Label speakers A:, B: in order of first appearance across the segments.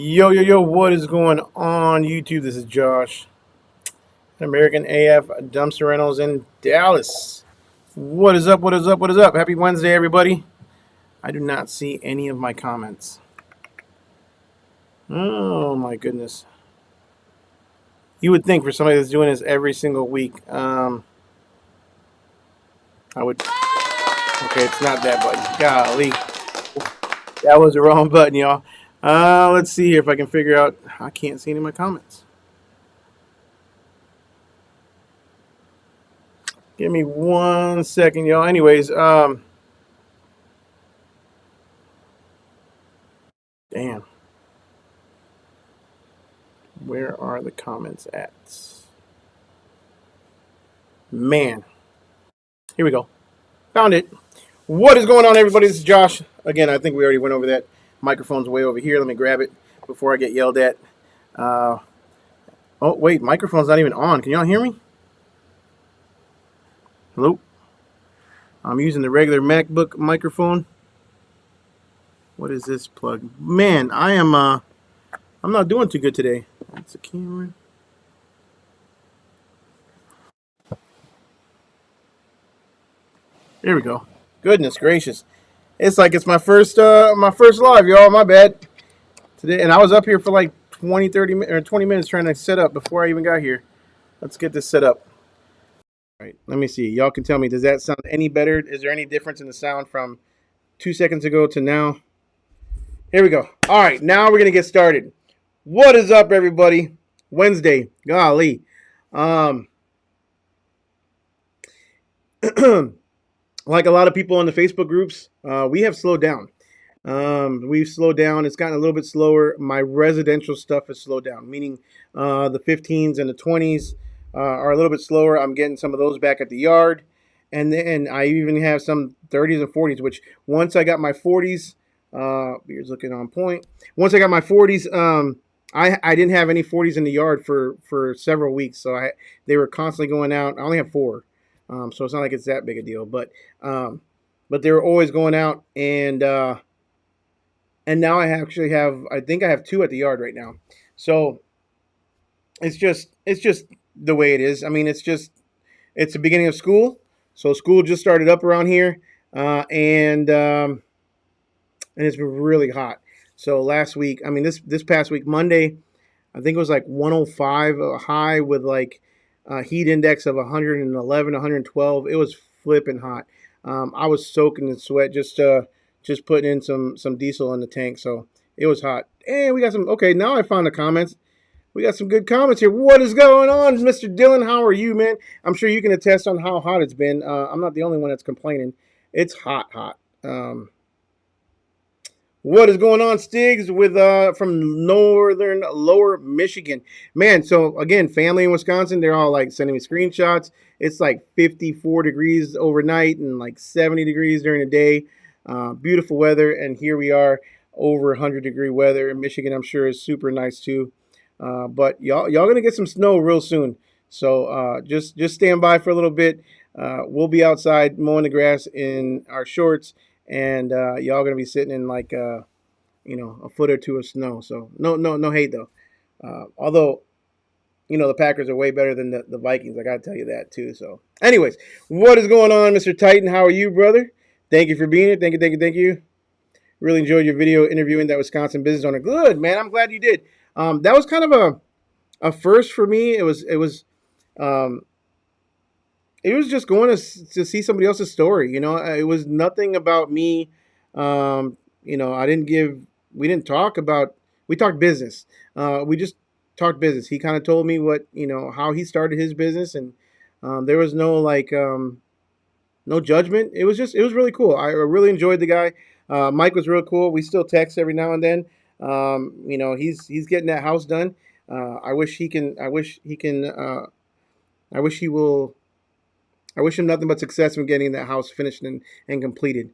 A: Yo, yo, yo, what is going on YouTube? This is Josh, American AF Dumpster Rentals in Dallas. What is up? What is up? What is up? Happy Wednesday, everybody. I do not see any of my comments. Oh, my goodness. You would think for somebody that's doing this every single week, I would. Okay, it's not that button. Golly. That was the wrong button, y'all. Let's see here if I can figure out. I can't see any of my comments. Give me 1 second, y'all. Anyways, damn. Where are the comments at? Man. Here we go. Found it. What is going on, everybody? This is Josh. Again, I think we already went over that. Microphone's way over here. Let me grab it before I get yelled at. Oh, wait. Microphone's not even on. Can y'all hear me? Hello? I'm using the regular MacBook microphone. What is this plug? Man, I'm not doing too good today. That's a camera. There we go. Goodness gracious. It's like it's my first live, y'all. My bad. Today, and I was up here for like 20, 30 or 20 minutes trying to set up before I even got here. Let's get this set up. All right, let me see. Y'all can tell me, does that sound any better? Is there any difference in the sound from 2 seconds ago to now? Here we go. All right, now we're going to get started. What is up, everybody? Wednesday. Golly. Like a lot of people in the Facebook groups, we have slowed down. We've slowed down. It's gotten a little bit slower. My residential stuff has slowed down, meaning the 15s and the 20s are a little bit slower. I'm getting some of those back at the yard. And then I even have some 30s and 40s, which once I got my 40s, beer's looking on point. Once I got my 40s, I didn't have any 40s in the yard for several weeks. So they were constantly going out. I only have 4. So it's not like it's that big a deal, but they were always going out, and now I actually have, I think I have 2 at the yard right now. So it's just the way it is. I mean, it's the beginning of school, so school just started up around here, and it's been really hot. So last week, I mean this past week, Monday, I think it was like 105 high with like heat index of 111, 112. It was flipping hot. I was soaking in sweat just putting in some diesel in the tank. So it was hot. And we got some. Okay, now I found the comments. We got some good comments here. What is going on, Mr. Dylan? How are you, man? I'm sure you can attest on how hot it's been. I'm not the only one that's complaining. It's hot. What is going on, Stiggs, with from northern lower Michigan? Man, so again, family in Wisconsin, they're all like sending me screenshots. It's like 54 degrees overnight and like 70 degrees during the day. Beautiful weather, and here we are over 100-degree weather. Michigan, I'm sure, is super nice too. But y'all gonna get some snow real soon. So just stand by for a little bit. We'll be outside mowing the grass in our shorts, and y'all gonna be sitting in like a foot or 2 of snow. So no hate though. Although the Packers are way better than the Vikings. I gotta tell you that too. So anyways, what is going on, Mr. Titan? How are you, brother? Thank you for being here. Thank you. Really enjoyed your video interviewing that Wisconsin business owner. Good, man. I'm glad you did. That was kind of a first for me. It was um, just going to see somebody else's story. It was nothing about me. I didn't give. We didn't talk about. We talked business. We just talked business. He kind of told me how he started his business, and there was no no judgment. It was really cool. I really enjoyed the guy. Mike was real cool. We still text every now and then. He's getting that house done. I wish he can. I wish he can. I wish he will. I wish him nothing but success in getting that house finished and completed,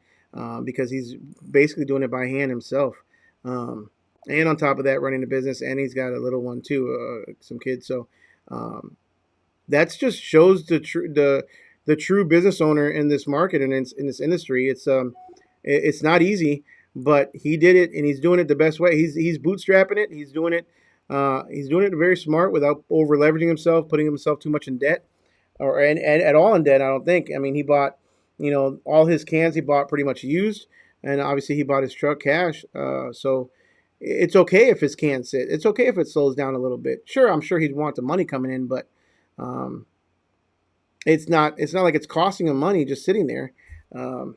A: because he's basically doing it by hand himself. And on top of that, running the business, and he's got a little one too, some kids. So that's just shows the true business owner in this market and in this industry. It's not easy, but he did it, and he's doing it the best way. He's bootstrapping it. He's doing it. He's doing it very smart without over leveraging himself, putting himself too much in debt, or and at all in debt. I don't think. I mean, he bought, all his cans he bought pretty much used, and obviously he bought his truck cash. So it's okay if his cans sit. It's okay if it slows down a little bit. Sure, I'm sure he'd want the money coming in, but um, it's not like it's costing him money just sitting there. Um,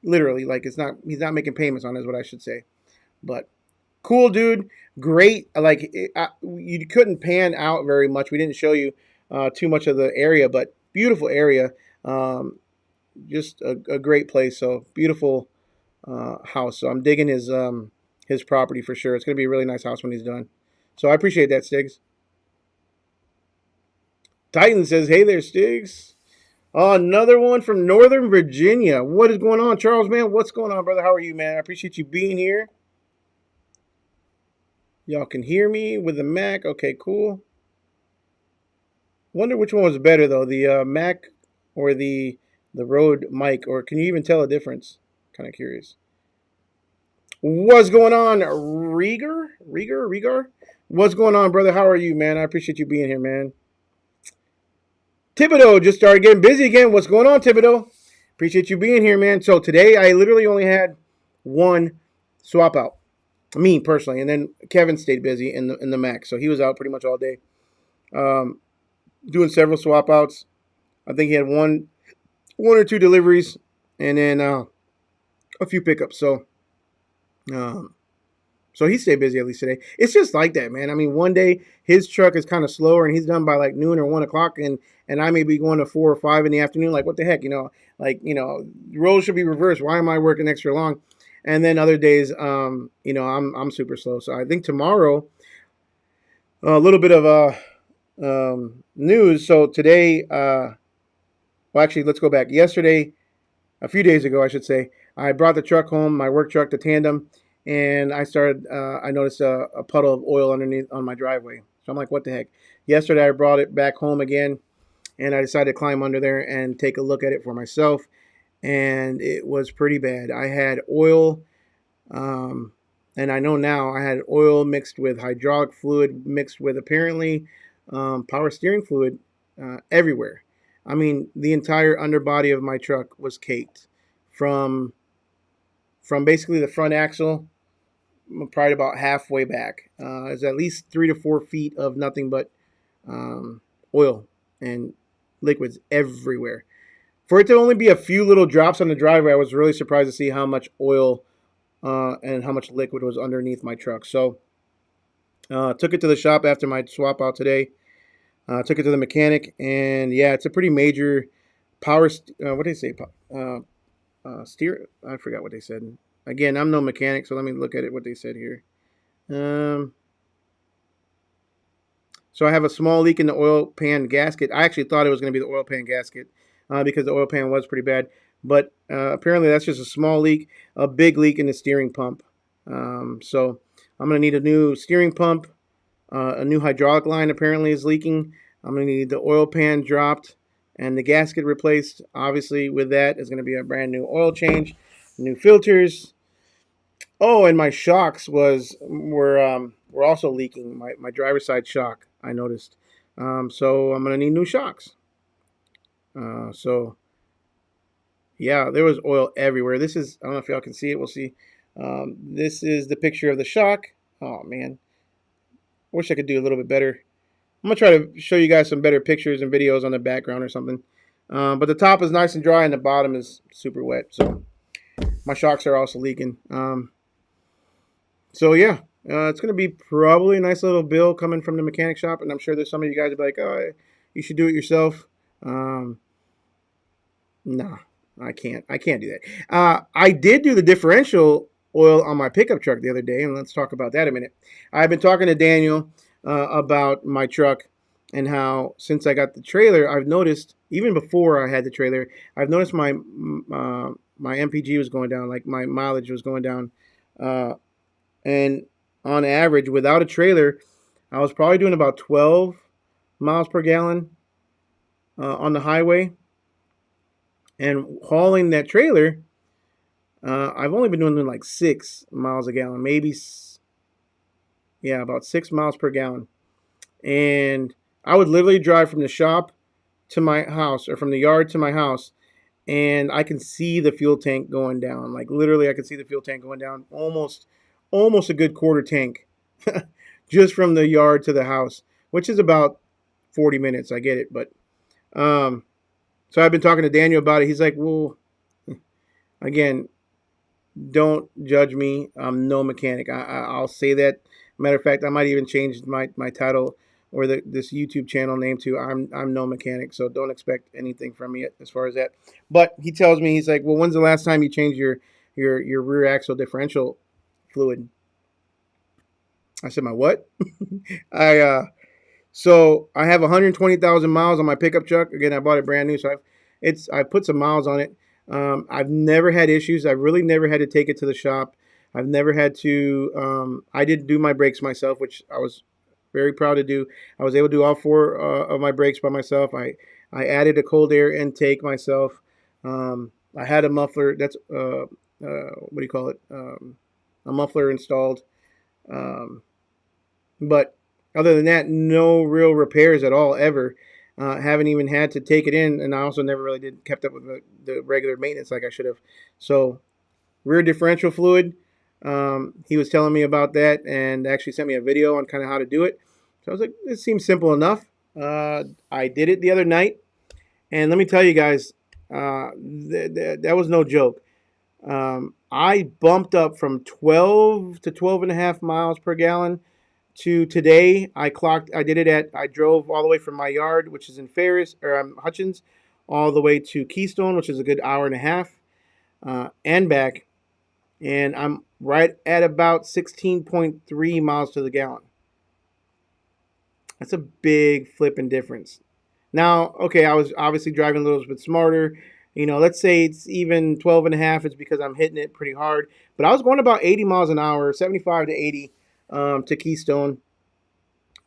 A: Literally, like he's not making payments on it, is what I should say. But cool dude, great. Like you couldn't pan out very much. We didn't show you too much of the area, but beautiful area. Just a great place. So beautiful house. So I'm digging his property for sure. It's gonna be a really nice house when he's done. So I appreciate that, Stiggs. Titan says, "Hey there, Stiggs." Another one from Northern Virginia. What is going on, Charles, man? What's going on, brother? How are you, man? I appreciate you being here. Y'all can hear me with the Mac. Okay, cool. Wonder which one was better though, the Mac or the Rode mic, or can you even tell a difference? Kind of curious. What's going on, Rieger? What's going on, brother? How are you, man? I appreciate you being here, man. Thibodeau just started getting busy again. What's going on, Thibodeau? Appreciate you being here, man. So today I literally only had one swap out, me personally, and then Kevin stayed busy in the Mac, so he was out pretty much all day, doing several swap outs. I think he had one or two deliveries, and then a few pickups. Um, so he stayed busy at least today. It's just like that, man. I mean, one day his truck is kind of slower, and he's done by like noon or 1 o'clock, and I may be going to 4 or 5 in the afternoon. Like, what the heck, roles should be reversed. Why am I working extra long? And then other days, I'm super slow. So I think tomorrow, a little bit of news. So today, well, actually, let's go back. Yesterday, a few days ago, I should say, I brought the truck home, my work truck, the tandem, and I noticed a puddle of oil underneath on my driveway. So I'm like, what the heck? Yesterday, I brought it back home again, and I decided to climb under there and take a look at it for myself. And it was pretty bad. I had oil, and I know now I had oil mixed with hydraulic fluid, mixed with apparently power steering fluid everywhere. I mean, the entire underbody of my truck was caked from basically the front axle, probably about halfway back. It's at least 3 to 4 feet of nothing but oil and liquids everywhere. For it to only be a few little drops on the driveway, I was really surprised to see how much oil and how much liquid was underneath my truck. So took it to the shop after my swap out today. Took it to the mechanic, and yeah, it's a pretty major power. What did they say? Steer. I forgot what they said. Again, I'm no mechanic, so let me look at it. What they said here. So I have a small leak in the oil pan gasket. I actually thought it was going to be the oil pan gasket because the oil pan was pretty bad. But apparently that's just a small leak, a big leak in the steering pump. So I'm going to need a new steering pump. A new hydraulic line apparently is leaking. I'm going to need the oil pan dropped and the gasket replaced. Obviously, with that is going to be a brand new oil change, new filters. Oh, and my shocks were also leaking. My driver's side shock, I noticed. So I'm going to need new shocks. So yeah, there was oil everywhere. This is, I don't know if y'all can see it. We'll see. This is the picture of the shock. Oh man, wish I could do a little bit better. I'm gonna try to show you guys some better pictures and videos on the background or something. But the top is nice and dry and the bottom is super wet. So my shocks are also leaking. So yeah, it's gonna be probably a nice little bill coming from the mechanic shop, and I'm sure there's some of you guys will be like, "Oh, you should do it yourself." No, I can't. I can't do that. I did do the differential oil on my pickup truck the other day, and let's talk about that a minute. I've been talking to Daniel about my truck and how since I got the trailer, I've noticed even before I had the trailer, I've noticed my MPG was going down, like my mileage was going down, and on average, without a trailer, I was probably doing about 12 miles per gallon on the highway. And hauling that trailer, I've only been doing like 6 miles a gallon, maybe, yeah, about 6 miles per gallon. And I would literally drive from the shop to my house or from the yard to my house, and I can see the fuel tank going down. Like literally, I can see the fuel tank going down almost a good quarter tank just from the yard to the house, which is about 40 minutes. I get it, but um, so I've been talking to Daniel about it. He's like, well, again, don't judge me. I'm no mechanic. I'll say that. Matter of fact, I might even change my title or this YouTube channel name to I'm no mechanic. So don't expect anything from me as far as that. But he tells me, he's like, well, when's the last time you changed your rear axle differential fluid? I said, my what? I So I have 120,000 miles on my pickup truck. Again, I bought it brand new, so I've put some miles on it. I've never had issues. I've really never had to take it to the shop. I've never had to. I did do my brakes myself, which I was very proud to do. I was able to do all four of my brakes by myself. I added a cold air intake myself. I had a muffler. That's what do you call it? A muffler installed. Um, but other than that, no real repairs at all ever. Haven't even had to take it in, and I also never really kept up with the regular maintenance like I should have. So rear differential fluid. He was telling me about that and actually sent me a video on kind of how to do it. So I was like, this seems simple enough. I did it the other night, and let me tell you guys, that was no joke. I bumped up from 12 to 12 and a half miles per gallon to today. I drove all the way from my yard, which is in Ferris, or Hutchins, all the way to Keystone, which is a good hour and a half, and back. And I'm right at about 16.3 miles to the gallon. That's a big flipping difference. Now, okay, I was obviously driving a little bit smarter. Let's say it's even 12 and a half. It's because I'm hitting it pretty hard. But I was going about 80 miles an hour, 75 to 80 to Keystone.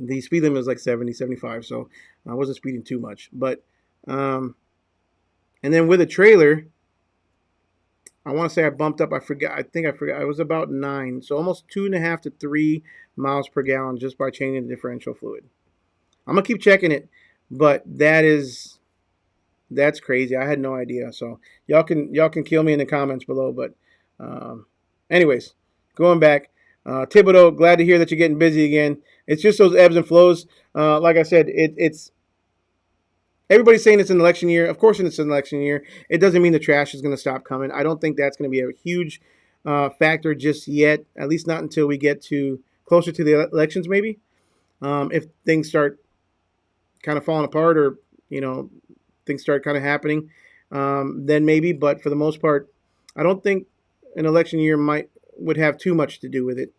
A: The speed limit was like 70, 75, so I wasn't speeding too much. But, and then with a trailer, I want to say I bumped up. I think I forgot. It was about 9, so almost 2.5 to 3 miles per gallon just by changing the differential fluid. I'm gonna keep checking it, but that's crazy. I had no idea. So y'all can kill me in the comments below. But anyways, going back, Thibodeau, glad to hear that you're getting busy again. It's just those ebbs and flows. Like I said, it's everybody's saying it's an election year. Of course, it's an election year. It doesn't mean the trash is going to stop coming. I don't think that's going to be a huge factor just yet. At least not until we get to closer to the elections, maybe. If things start kind of falling apart, or things start kind of happening, then maybe. But for the most part, I don't think an election year would have too much to do with it.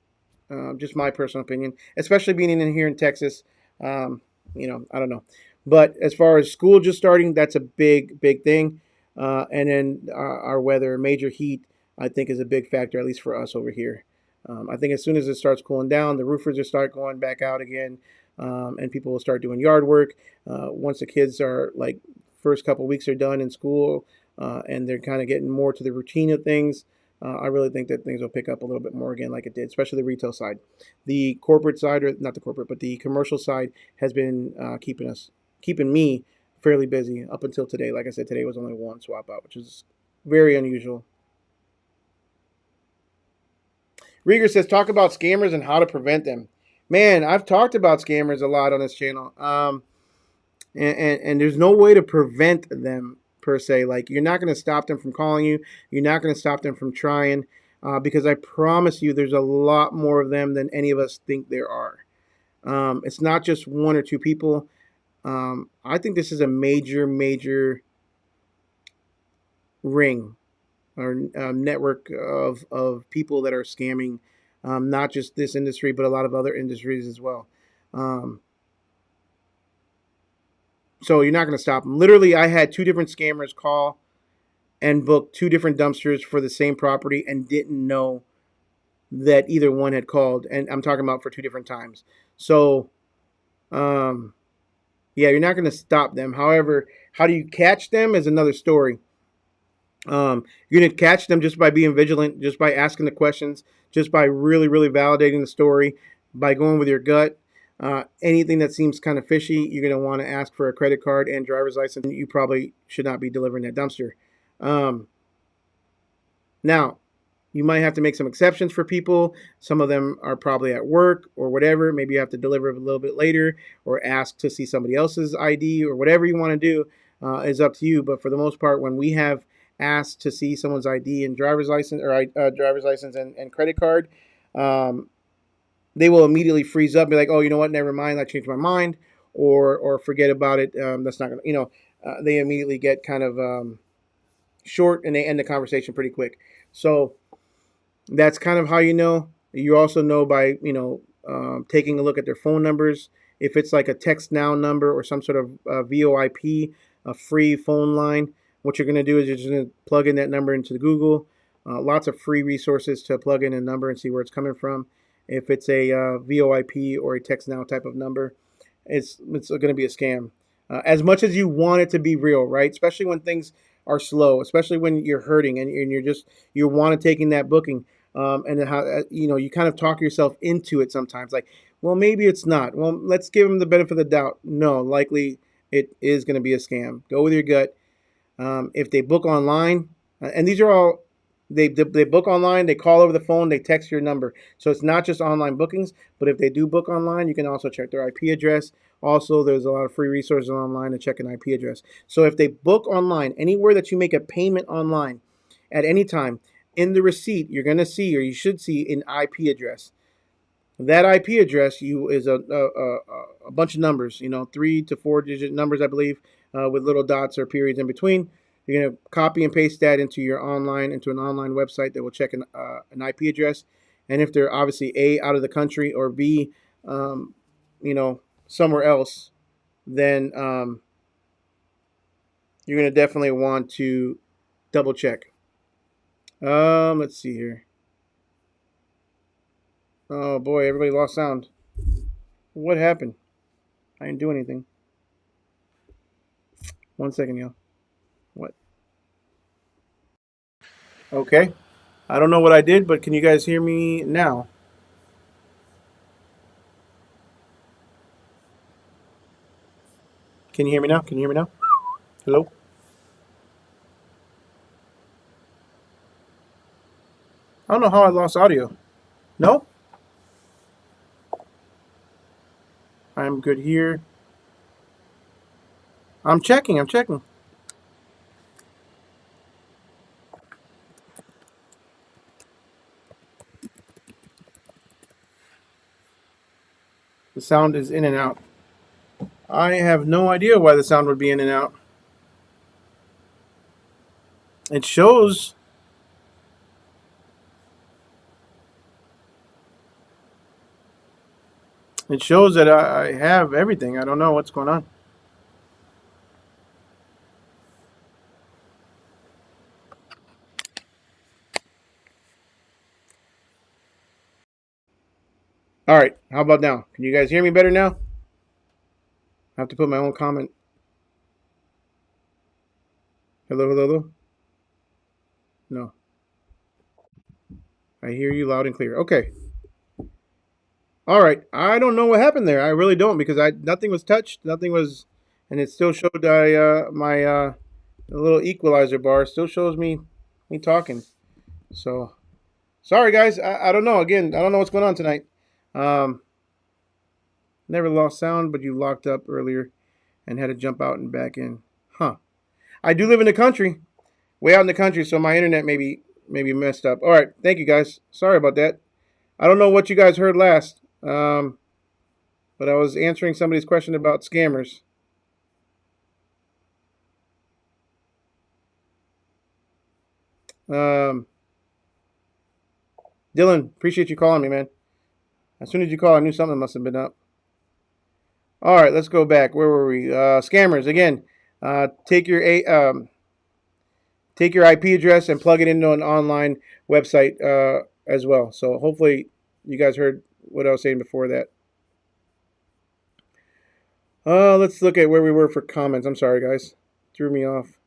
A: Just my personal opinion, especially being in here in Texas. I don't know. But as far as school just starting, that's a big, big thing. And then our weather, major heat, I think is a big factor, at least for us over here. I think as soon as it starts cooling down, the roofers will start going back out again, and people will start doing yard work. Once the kids are like first couple weeks are done in school, and they're kind of getting more to the routine of things. I really think that things will pick up a little bit more again like it did, especially the retail side. The corporate side, or not the corporate, but the commercial side has been keeping me fairly busy up until today. Like I said, today was only one swap out, which is very unusual. Rieger says, talk about scammers and how to prevent them. Man, I've talked about scammers a lot on this channel. And there's no way to prevent them per se. Like, you're not going to stop them from calling you. You're not going to stop them from trying, because I promise you there's a lot more of them than any of us think there are. It's not just one or two people. I think this is a major, major ring or network of people that are scamming, not just this industry, but a lot of other industries as well. So you're not going to stop them. Literally, I had 2 different scammers call and book 2 different dumpsters for the same property and didn't know that either one had called. And I'm talking about for 2 different times. So, yeah, you're not going to stop them. However, how do you catch them is another story. You're going to catch them just by being vigilant, just by asking the questions, just by really, really validating the story, by going with your gut. Anything that seems kind of fishy, you're going to want to ask for a credit card and driver's license. You probably should not be delivering that dumpster. Now, you might have to make some exceptions for people. Some of them are probably at work or whatever. Maybe you have to deliver a little bit later or ask to see somebody else's ID or whatever you want to do is up to you. But for the most part, when we have asked to see someone's ID and driver's license or driver's license and credit card, they will immediately freeze up and be like, oh, you know what? Never mind. I changed my mind or forget about it. That's not going to, they immediately get kind of short and they end the conversation pretty quick. So that's kind of how you know. You also know by taking a look at their phone numbers. If it's like a text now number or some sort of VoIP, a free phone line, what you're going to do is you're just going to plug in that number into Google. Lots of free resources to plug in a number and see where it's coming from. If it's a VoIP or a text now type of number, it's going to be a scam. As much as you want it to be real, right? Especially when things are slow, especially when you're hurting and you want to taking that booking. And how you kind of talk yourself into it sometimes, like, well, maybe it's not. Well, let's give them the benefit of the doubt. No, likely it is going to be a scam. Go with your gut. If they book online, and these are all they book online, they call over the phone, they text your number. So it's not just online bookings, but if they do book online, you can also check their IP address. Also, there's a lot of free resources online to check an IP address. So if they book online, anywhere that you make a payment online at any time, in the receipt, you're going to see, or you should see, an IP address. That IP address is a bunch of numbers, 3 to 4 digit numbers, I believe, with little dots or periods in between. You're going to copy and paste that into an online website that will check an IP address. And if they're obviously A, out of the country, or B, somewhere else, then you're going to definitely want to double check. Let's see here. Oh boy, everybody lost sound. What happened? I didn't do anything. 1 second, y'all. What? Okay. I don't know what I did, but can you guys hear me now? Can you hear me now? Can you hear me now? Hello? I don't know how I lost audio. No? I'm good here. I'm checking. The sound is in and out. I have no idea why the sound would be in and out. It shows. It shows that I have everything. I don't know what's going on. All right. How about now? Can you guys hear me better now? I have to put my own comment. Hello, hello, hello. No. I hear you loud and clear. Okay. All right. I don't know what happened there. I really don't because nothing was touched. Nothing was, and it still showed my little equalizer bar still shows me talking. So sorry guys. I don't know. Again, I don't know what's going on tonight. Um, Never lost sound, but you locked up earlier and had to jump out and back in. Huh. I do live in the country, way out in the country, so my internet maybe messed up. All right. Thank you guys. Sorry about that. I don't know what you guys heard last. But I was answering somebody's question about scammers. Um, Dylan, appreciate you calling me, man. As soon as you called, I knew something must have been up. All right, let's go back. Where were we? Scammers again. Take your IP address and plug it into an online website as well. So hopefully you guys heard what I was saying before that. Let's look at where we were for comments. I'm sorry, guys. Threw me off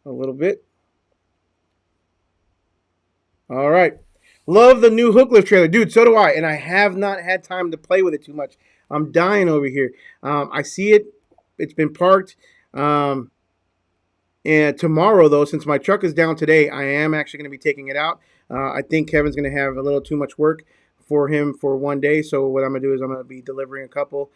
A: a little bit. All right. Love the new hook lift trailer. Dude, so do I. And I have not had time to play with it too much. I'm dying over here. I see it. It's been parked. Um, and tomorrow, though, since my truck is down today, I am actually going to be taking it out. I think Kevin's going to have a little too much work for him for one day. So what I'm going to do is I'm going to be delivering a couple,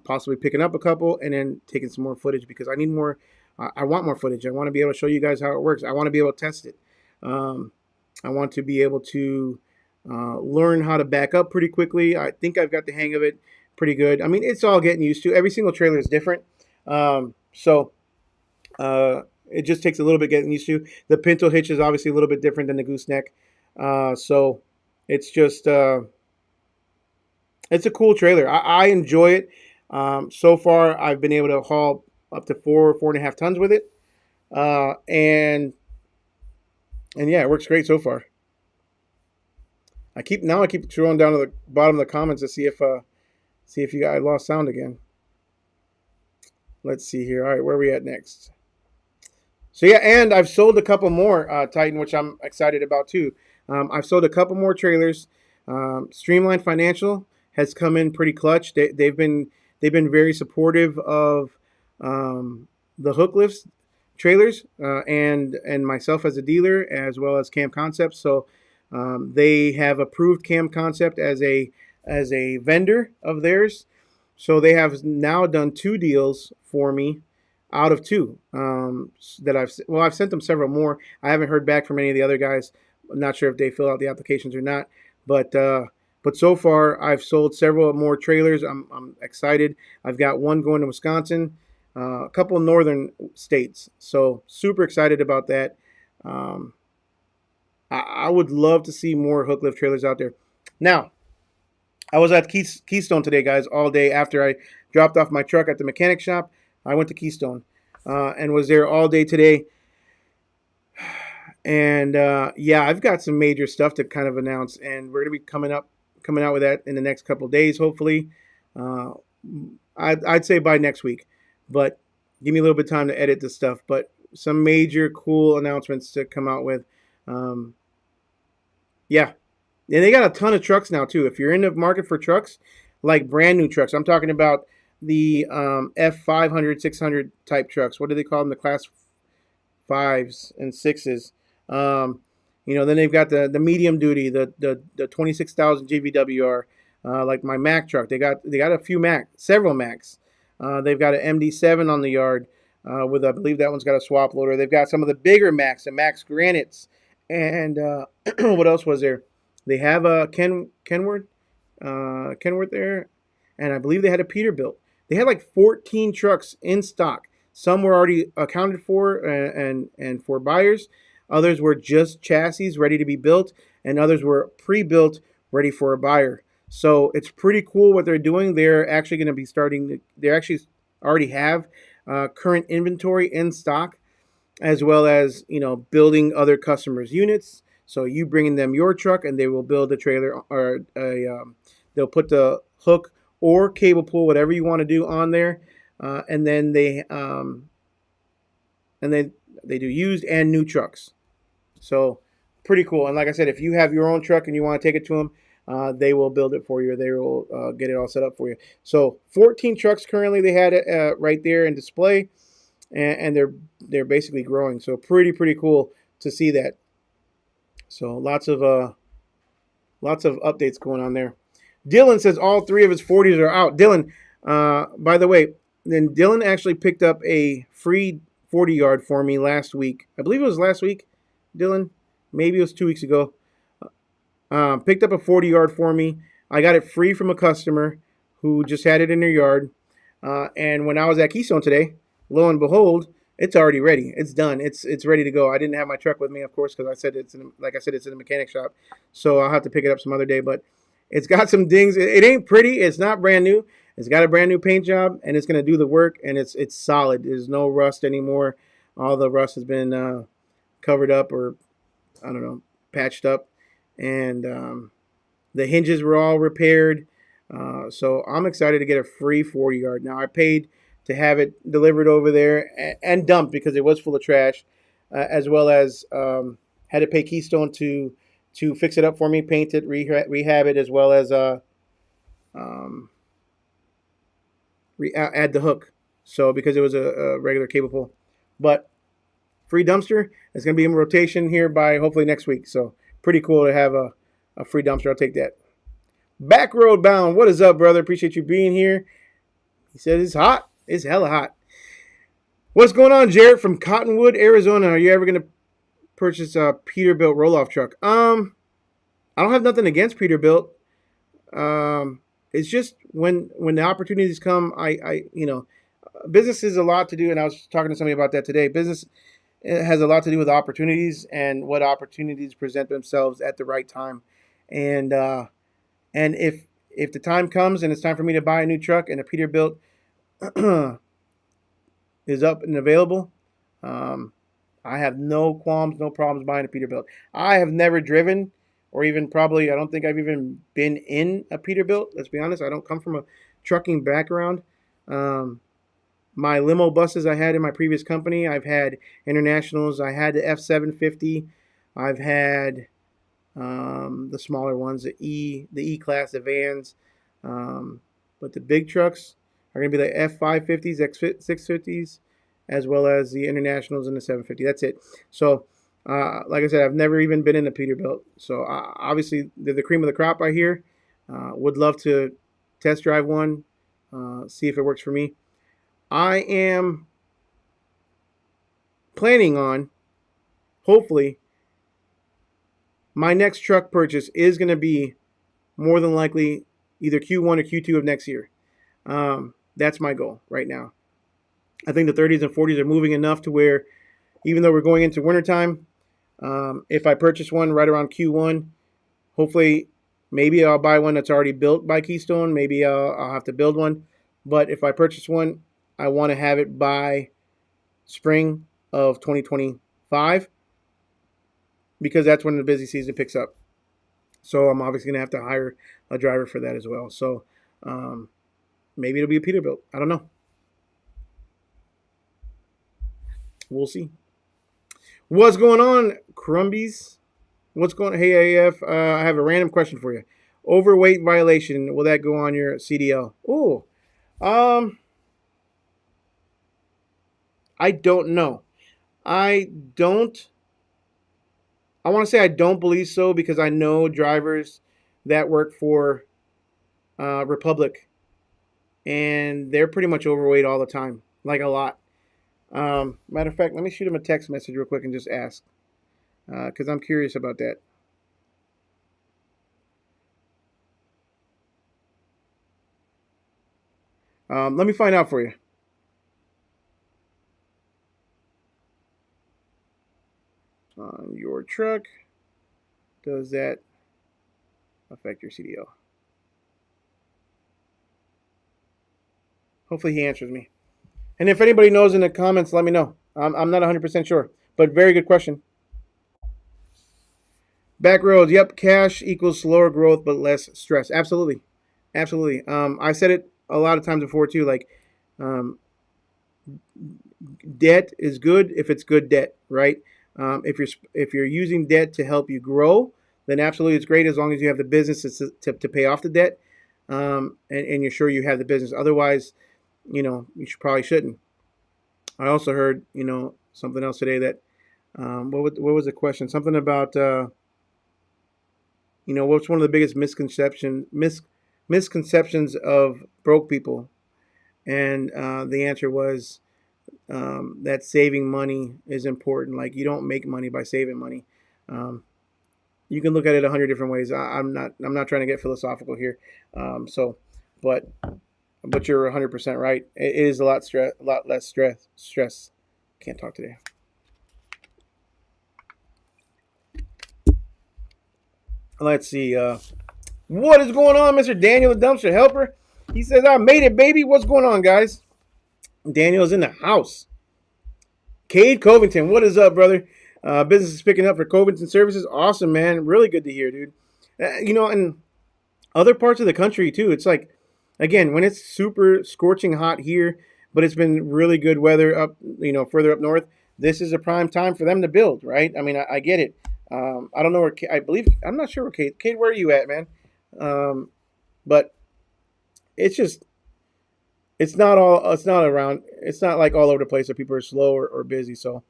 A: possibly picking up a couple, and then taking some more footage because I need more. I want more footage. I want to be able to show you guys how it works. I want to be able to test it. I want to be able to learn how to back up pretty quickly. I think I've got the hang of it pretty good. I mean, it's all getting used to. Every single trailer is different. So it just takes a little bit getting used to. The pintle hitch is obviously a little bit different than the gooseneck. So it's just, it's a cool trailer. I enjoy it. So far, I've been able to haul up to 4.5 tons with it. And yeah, it works great so far. I keep scrolling down to the bottom of the comments to see if you guys lost sound again. Let's see here. All right, where are we at next? So yeah, and I've sold a couple more Titan, which I'm excited about too. I've sold a couple more trailers. Streamline Financial has come in pretty clutch. They've been very supportive of the hook lifts trailers and myself as a dealer as well as Cam Concepts. So they have approved Cam Concept as a vendor of theirs. So they have now done 2 deals for me out of 2 that I've sent them several more. I haven't heard back from any of the other guys. I'm not sure if they fill out the applications or not, but so far I've sold several more trailers. I'm excited. I've got one going to Wisconsin, a couple of northern states. So super excited about that. I would love to see more hook lift trailers out there. Now, I was at Keystone today, guys, all day after I dropped off my truck at the mechanic shop. I went to Keystone and was there all day today. And yeah, I've got some major stuff to kind of announce, and we're going to be coming out with that in the next couple of days, hopefully. I'd say by next week, but give me a little bit of time to edit this stuff. But some major cool announcements to come out with. Yeah. And they got a ton of trucks now, too. If you're in the market for trucks, like brand new trucks, I'm talking about the F500, 600 type trucks. What do they call them? The class 5s and 6s. Then they've got the medium duty, the 26,000 GVWR, like my Mack truck. They got a few several Macks. They've got an MD7 on the yard with, I believe that one's got a swap loader. They've got some of the bigger Macks, the Max Granites. And what else was there? They have a Kenworth there, and I believe they had a Peterbilt. They had like 14 trucks in stock. Some were already accounted for and for buyers. Others were just chassis ready to be built, and others were pre-built ready for a buyer. So it's pretty cool what they're doing. They're actually going to be they actually already have current inventory in stock, as well as building other customers' units. So you bringing them your truck, and they will build a trailer or they'll put the hook or cable pull, whatever you want to do, on there, and then they do used and new trucks. So pretty cool. And like I said, if you have your own truck and you want to take it to them, they will build it for you. They will get it all set up for you. So 14 trucks currently they had it right there in display, and they're basically growing. So pretty cool to see that. So lots of updates going on there. Dylan says all 3 of his 40s are out. Dylan, by the way, then Dylan actually picked up a free 40 yard for me last week. I believe it was last week, Dylan. Maybe it was 2 weeks ago. Picked up a 40 yard for me. I got it free from a customer who just had it in their yard. And when I was at Keystone today, lo and behold, it's already ready. It's done. It's ready to go. I didn't have my truck with me, of course, because it's in the mechanic shop. So I'll have to pick it up some other day. But it's got some dings. It ain't pretty. It's not brand new. It's got a brand new paint job, and it's going to do the work, and it's solid. There's no rust anymore. All the rust has been covered up, or I don't know, patched up. And the hinges were all repaired. So I'm excited to get a free 40 yard. Now I paid to have it delivered over there and dumped because it was full of trash, as well as had to pay Keystone to to fix it up for me, paint it, rehab it, as well as um, add the hook. So because it was a regular cable pull, but free dumpster is going to be in rotation here by hopefully next week. So pretty cool to have a free dumpster. I'll take that. Back Road Bound, what is up, brother? Appreciate you being here. He said it's hot. It's hella hot. What's going on, Jared from Cottonwood, Arizona? Are you ever going to purchase a Peterbilt roll-off truck? I don't have nothing against Peterbilt. It's just when the opportunities come, business is a lot to do, and I was talking to somebody about that today. Business has a lot to do with opportunities and what opportunities present themselves at the right time, and if the time comes and it's time for me to buy a new truck and a Peterbilt is up and available, I have no qualms, no problems buying a Peterbilt. I have never driven, or even probably, I don't think I've even been in a Peterbilt. Let's be honest, I don't come from a trucking background. My limo buses I had in my previous company, I've had Internationals, I had the F-750, I've had the smaller ones, the E-Class, the vans. But the big trucks are going to be the F550s, X650s, as well as the Internationals and the 750. That's it. So, like I said, I've never even been in a Peterbilt. So, obviously, they're the cream of the crop, I hear. Would love to test drive one, see if it works for me. I am planning on, hopefully, my next truck purchase is going to be more than likely either Q1 or Q2 of next year. That's my goal right now. I think the 30s and 40s are moving enough to where, even though we're going into wintertime, if I purchase one right around Q1, hopefully, maybe I'll buy one that's already built by Keystone. Maybe I'll have to build one. But if I purchase one, I want to have it by spring of 2025, because that's when the busy season picks up. So I'm obviously going to have to hire a driver for that as well. So maybe it'll be a Peterbilt. I don't know. We'll see. What's going on, Crumbies? What's going on? Hey, AF, I have a random question for you. Overweight violation, will that go on your CDL? Oh, I don't know. I want to say I don't believe so, because I know drivers that work for Republic, and they're pretty much overweight all the time, like a lot. Matter of fact, let me shoot him a text message real quick and just ask, because I'm curious about that. Let me find out for you. On your truck, does that affect your CDL? Hopefully he answers me. And if anybody knows in the comments, let me know. I'm not 100% sure, but very good question. Back roads, yep, cash equals slower growth but less stress. Absolutely. Absolutely. I said it a lot of times before too, like debt is good if it's good debt, right? If you're using debt to help you grow, then absolutely it's great, as long as you have the business to pay off the debt, and you're sure you have the business. Otherwise, you probably shouldn't. I also heard, something else today that, what was the question? Something about, what's one of the biggest misconceptions of broke people? And the answer was that saving money is important. Like, you don't make money by saving money. You can look at it 100 different ways. I'm not trying to get philosophical here. But you're 100% right. It is a lot less stress. Can't talk today. Let's see. What is going on, Mr. Daniel, the dumpster helper? He says, I made it, baby. What's going on, guys? Daniel's in the house. Cade Covington, what is up, brother? Business is picking up for Covington Services. Awesome, man. Really good to hear, dude. In other parts of the country, too, it's like, again, when it's super scorching hot here, but it's been really good weather up, further up north, this is a prime time for them to build, right? I mean, I get it. I don't know where I believe I'm not sure where Kate. Kate, where are you at, man? Um, but it's just it's not all it's not around. It's not like all over the place that people are slow or busy. So,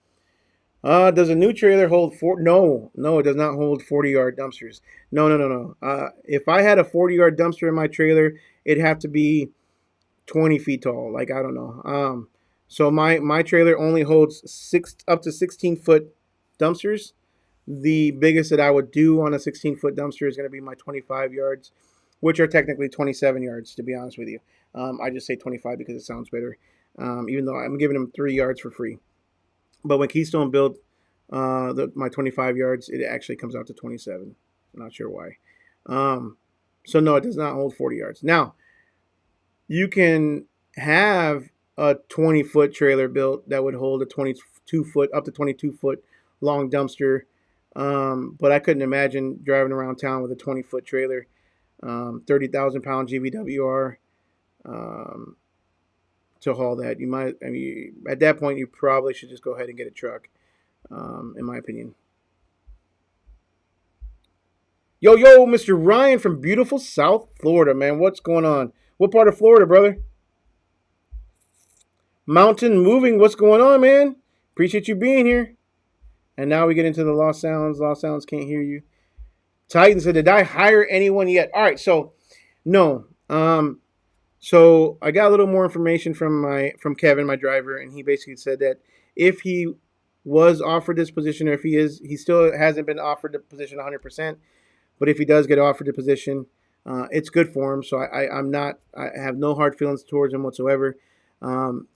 A: does a new trailer hold four? No, no, it does not hold 40-yard dumpsters. No, no, no, no. If I had a 40-yard dumpster in my trailer, it'd have to be 20 feet tall. Like I don't know. So my trailer only holds six up to 16-foot dumpsters. The biggest that I would do on a 16-foot dumpster is going to be my 25 yards, which are technically 27 yards, to be honest with you. I just say 25 because it sounds better, even though I'm giving them 3 yards for free. But when Keystone built my 25 yards, it actually comes out to 27. I'm not sure why. So no, it does not hold 40 yards. Now, you can have a 20-foot trailer built that would hold a 22-foot, up to 22-foot long dumpster. But I couldn't imagine driving around town with a 20-foot trailer, 30,000 pound GVWR to haul that. I mean, at that point, you probably should just go ahead and get a truck, in my opinion. Yo, yo, Mr. Ryan from beautiful South Florida, man. What's going on? What part of Florida, brother? Mountain Moving. What's going on, man? Appreciate you being here. And now we get into the Lost Sounds. Lost Sounds can't hear you. Titan said, "Did I hire anyone yet?" All right, so no. So I got a little more information from Kevin, my driver, and he basically said that if he was offered this position, or if he still hasn't been offered the position 100%. But if he does get offered the position, it's good for him. So I have no hard feelings towards him whatsoever.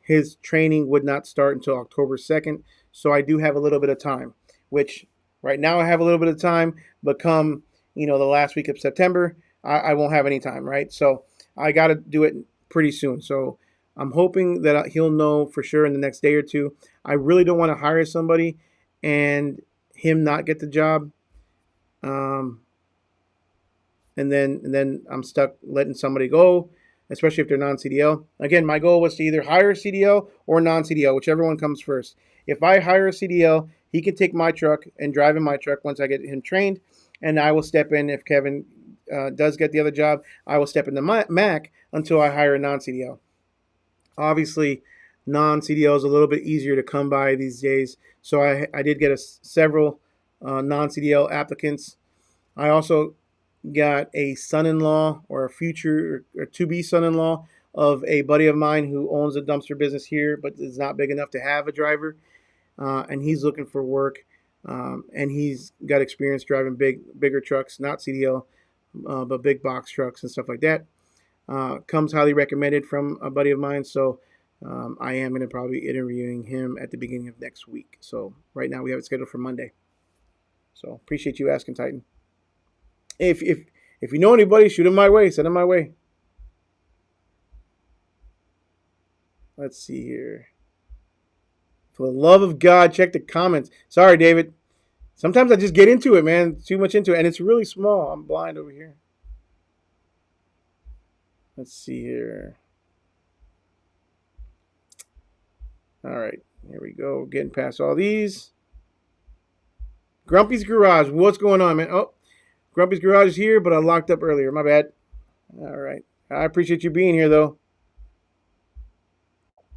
A: His training would not start until October 2nd. So I do have a little bit of time, which right now I have a little bit of time, but come, the last week of September, I won't have any time, right? So I got to do it pretty soon. So I'm hoping that he'll know for sure in the next day or two. I really don't want to hire somebody and him not get the job. And then I'm stuck letting somebody go, especially if they're non-CDL. Again, my goal was to either hire a CDL or non-CDL, whichever one comes first. If I hire a CDL, he can take my truck and drive in my truck once I get him trained, and I will step in if Kevin does get the other job. I will step into Mac until I hire a non-CDL. Obviously, non-CDL is a little bit easier to come by these days, so I did get several non-CDL applicants. I also got a son-in-law or a future or to-be son-in-law of a buddy of mine who owns a dumpster business here but is not big enough to have a driver, and he's looking for work, and he's got experience driving bigger trucks, not CDL, but big box trucks and stuff like that. Comes highly recommended from a buddy of mine, so I am going to probably be interviewing him at the beginning of next week. So right now we have it scheduled for Monday. So appreciate you asking, Titan. If you know anybody, shoot them my way. Send them my way. Let's see here. For the love of God, check the comments. Sorry, David. Sometimes I just get into it, man. Too much into it. And it's really small. I'm blind over here. Let's see here. All right. Here we go. Getting past all these. Grumpy's Garage. What's going on, man? Oh, Grumpy's Garage is here, but I locked up earlier. My bad. All right. I appreciate you being here, though.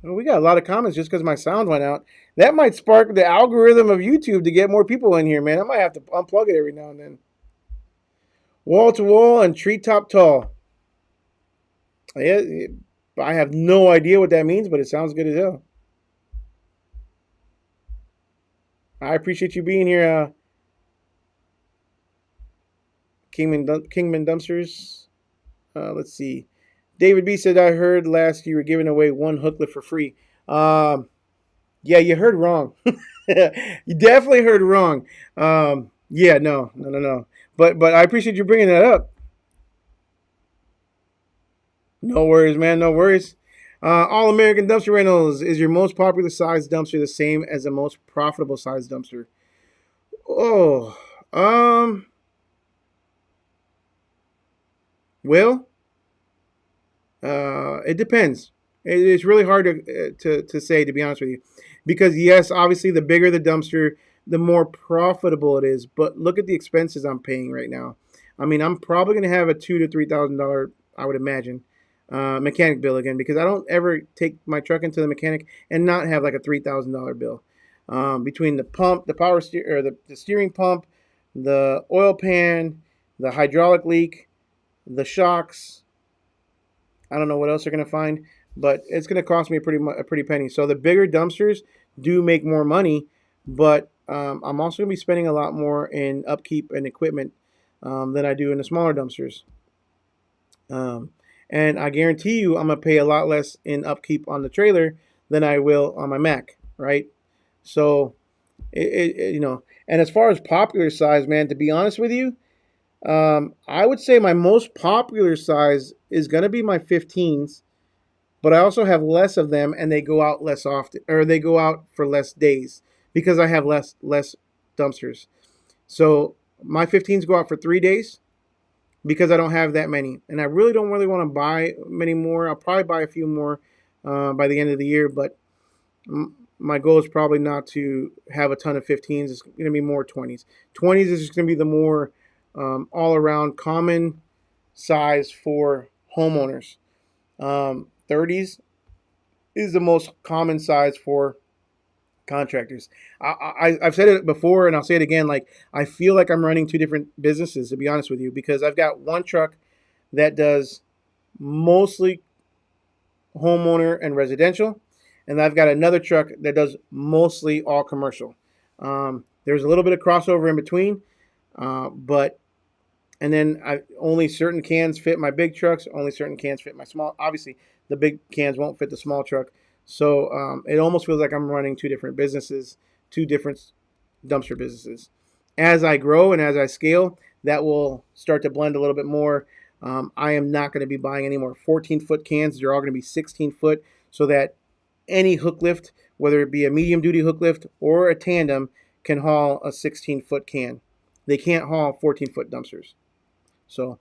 A: Well, we got a lot of comments just because my sound went out. That might spark the algorithm of YouTube to get more people in here, man. I might have to unplug it every now and then. Wall to wall and treetop tall. Yeah, I have no idea what that means, but it sounds good as hell. I appreciate you being here, Kingman Dumpsters. Let's see. David B said, I heard last you were giving away one hook lift for free. Yeah, you heard wrong. You definitely heard wrong. Yeah, no. But I appreciate you bringing that up. No worries, man. No worries. All American Dumpster Rentals, is your most popular size dumpster the same as the most profitable size dumpster? Oh, well, it depends. It's really hard to say, to be honest with you, because yes, obviously the bigger the dumpster, the more profitable it is. But look at the expenses I'm paying right now. I mean, I'm probably going to have a $2,000 to $3,000, I would imagine, mechanic bill again, because I don't ever take my truck into the mechanic and not have like a $3,000 bill. Between the pump, the power steer, or the steering pump, the oil pan, the hydraulic leak, the shocks. I don't know what else they're going to find, but it's going to cost me a pretty penny. So the bigger dumpsters do make more money, but I'm also going to be spending a lot more in upkeep and equipment than I do in the smaller dumpsters. Um, and I guarantee you, I'm gonna pay a lot less in upkeep on the trailer than I will on my Mac, right? So, and as far as popular size, man, to be honest with you, I would say my most popular size is gonna be my 15s, but I also have less of them, and they go out less often, or they go out for less days because I have less dumpsters. So my 15s go out for 3 days because I don't have that many, and I really want to buy many more. I'll probably buy a few more by the end of the year, but my goal is probably not to have a ton of 15s. It's going to be more 20s. 20s is just going to be the more all around common size for homeowners. 30s is the most common size for contractors. I've said it before and I'll say it again. Like, I feel like I'm running two different businesses, to be honest with you, because I've got one truck that does mostly homeowner and residential, and I've got another truck that does mostly all commercial. There's a little bit of crossover in between, but and then only certain cans fit my big trucks. Only certain cans fit my small. Obviously, the big cans won't fit the small truck. So it almost feels like I'm running two different businesses, two different dumpster businesses. As I grow and as I scale, that will start to blend a little bit more. I am not going to be buying any more 14-foot cans. They're all going to be 16-foot so that any hook lift, whether it be a medium duty hook lift or a tandem, can haul a 16-foot can. They can't haul 14-foot dumpsters. So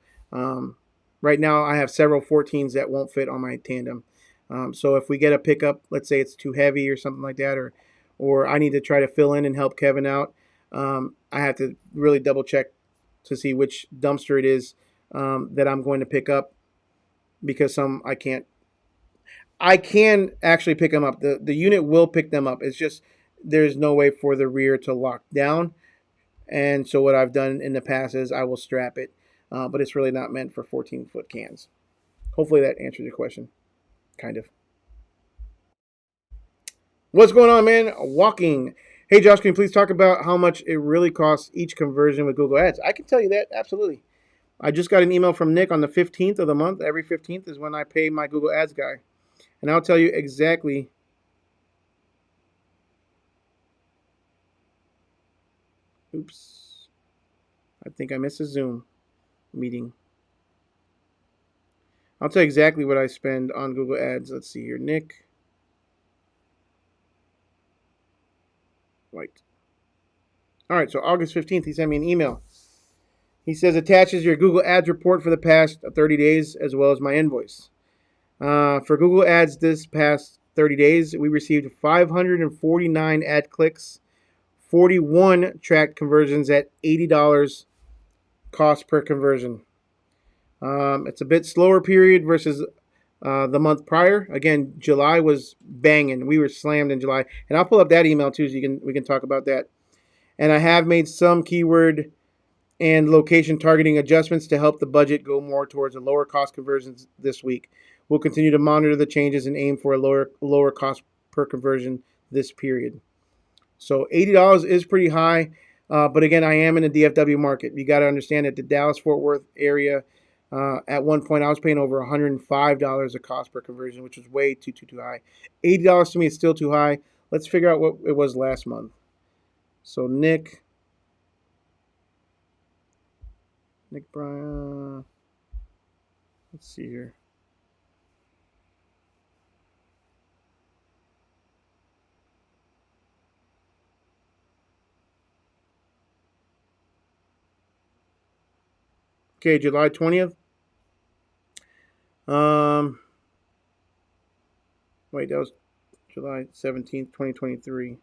A: right now I have several 14s that won't fit on my tandem. So if we get a pickup, let's say it's too heavy or something like that, or I need to try to fill in and help Kevin out, I have to really double check to see which dumpster it is that I'm going to pick up, because some I can't. I can actually pick them up. The unit will pick them up. It's just there's no way for the rear to lock down. And so what I've done in the past is I will strap it, but it's really not meant for 14-foot cans. Hopefully that answers your question, kind of. What's going on, man? Walking. Hey, Josh, can you please talk about how much it really costs each conversion with Google Ads? I can tell you that, absolutely. I just got an email from Nick on the 15th of the month. Every 15th is when I pay my Google Ads guy. And I'll tell you exactly. Oops. I think I missed a Zoom meeting. I'll tell you exactly what I spend on Google Ads. Let's see here. Nick White. All right, so August 15th, he sent me an email. He says, attaches your Google Ads report for the past 30 days as well as my invoice. For Google Ads this past 30 days, we received 549 ad clicks, 41 tracked conversions at $80 cost per conversion. It's a bit slower period versus the month prior. Again, July was banging. We were slammed in July. And I'll pull up that email too so we can talk about that. And I have made some keyword and location targeting adjustments to help the budget go more towards a lower cost conversions this week. We'll continue to monitor the changes and aim for a lower cost per conversion this period. So $80 is pretty high, but again, I am in the DFW market. You got to understand that the Dallas-Fort Worth area, at one point, I was paying over $105 a cost per conversion, which was way too high. $80 to me is still too high. Let's figure out what it was last month. So Nick Bryan, let's see here. Okay, July 20th. Wait, that was July 17th, 2023.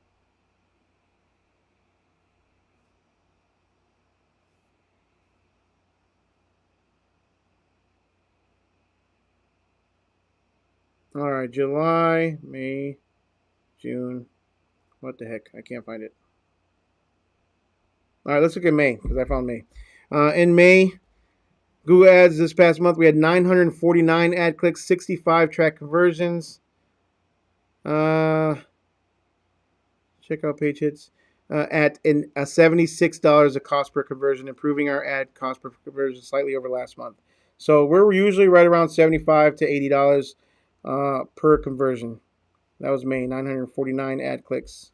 A: All right, July, May, June. What the heck? I can't find it. All right, let's look at May because I found May. In May, Google Ads this past month, we had 949 ad clicks, 65 track conversions. Checkout page hits at a $76 a cost per conversion, improving our ad cost per conversion slightly over last month. So we're usually right around $75 to $80 per conversion. That was May, 949 ad clicks.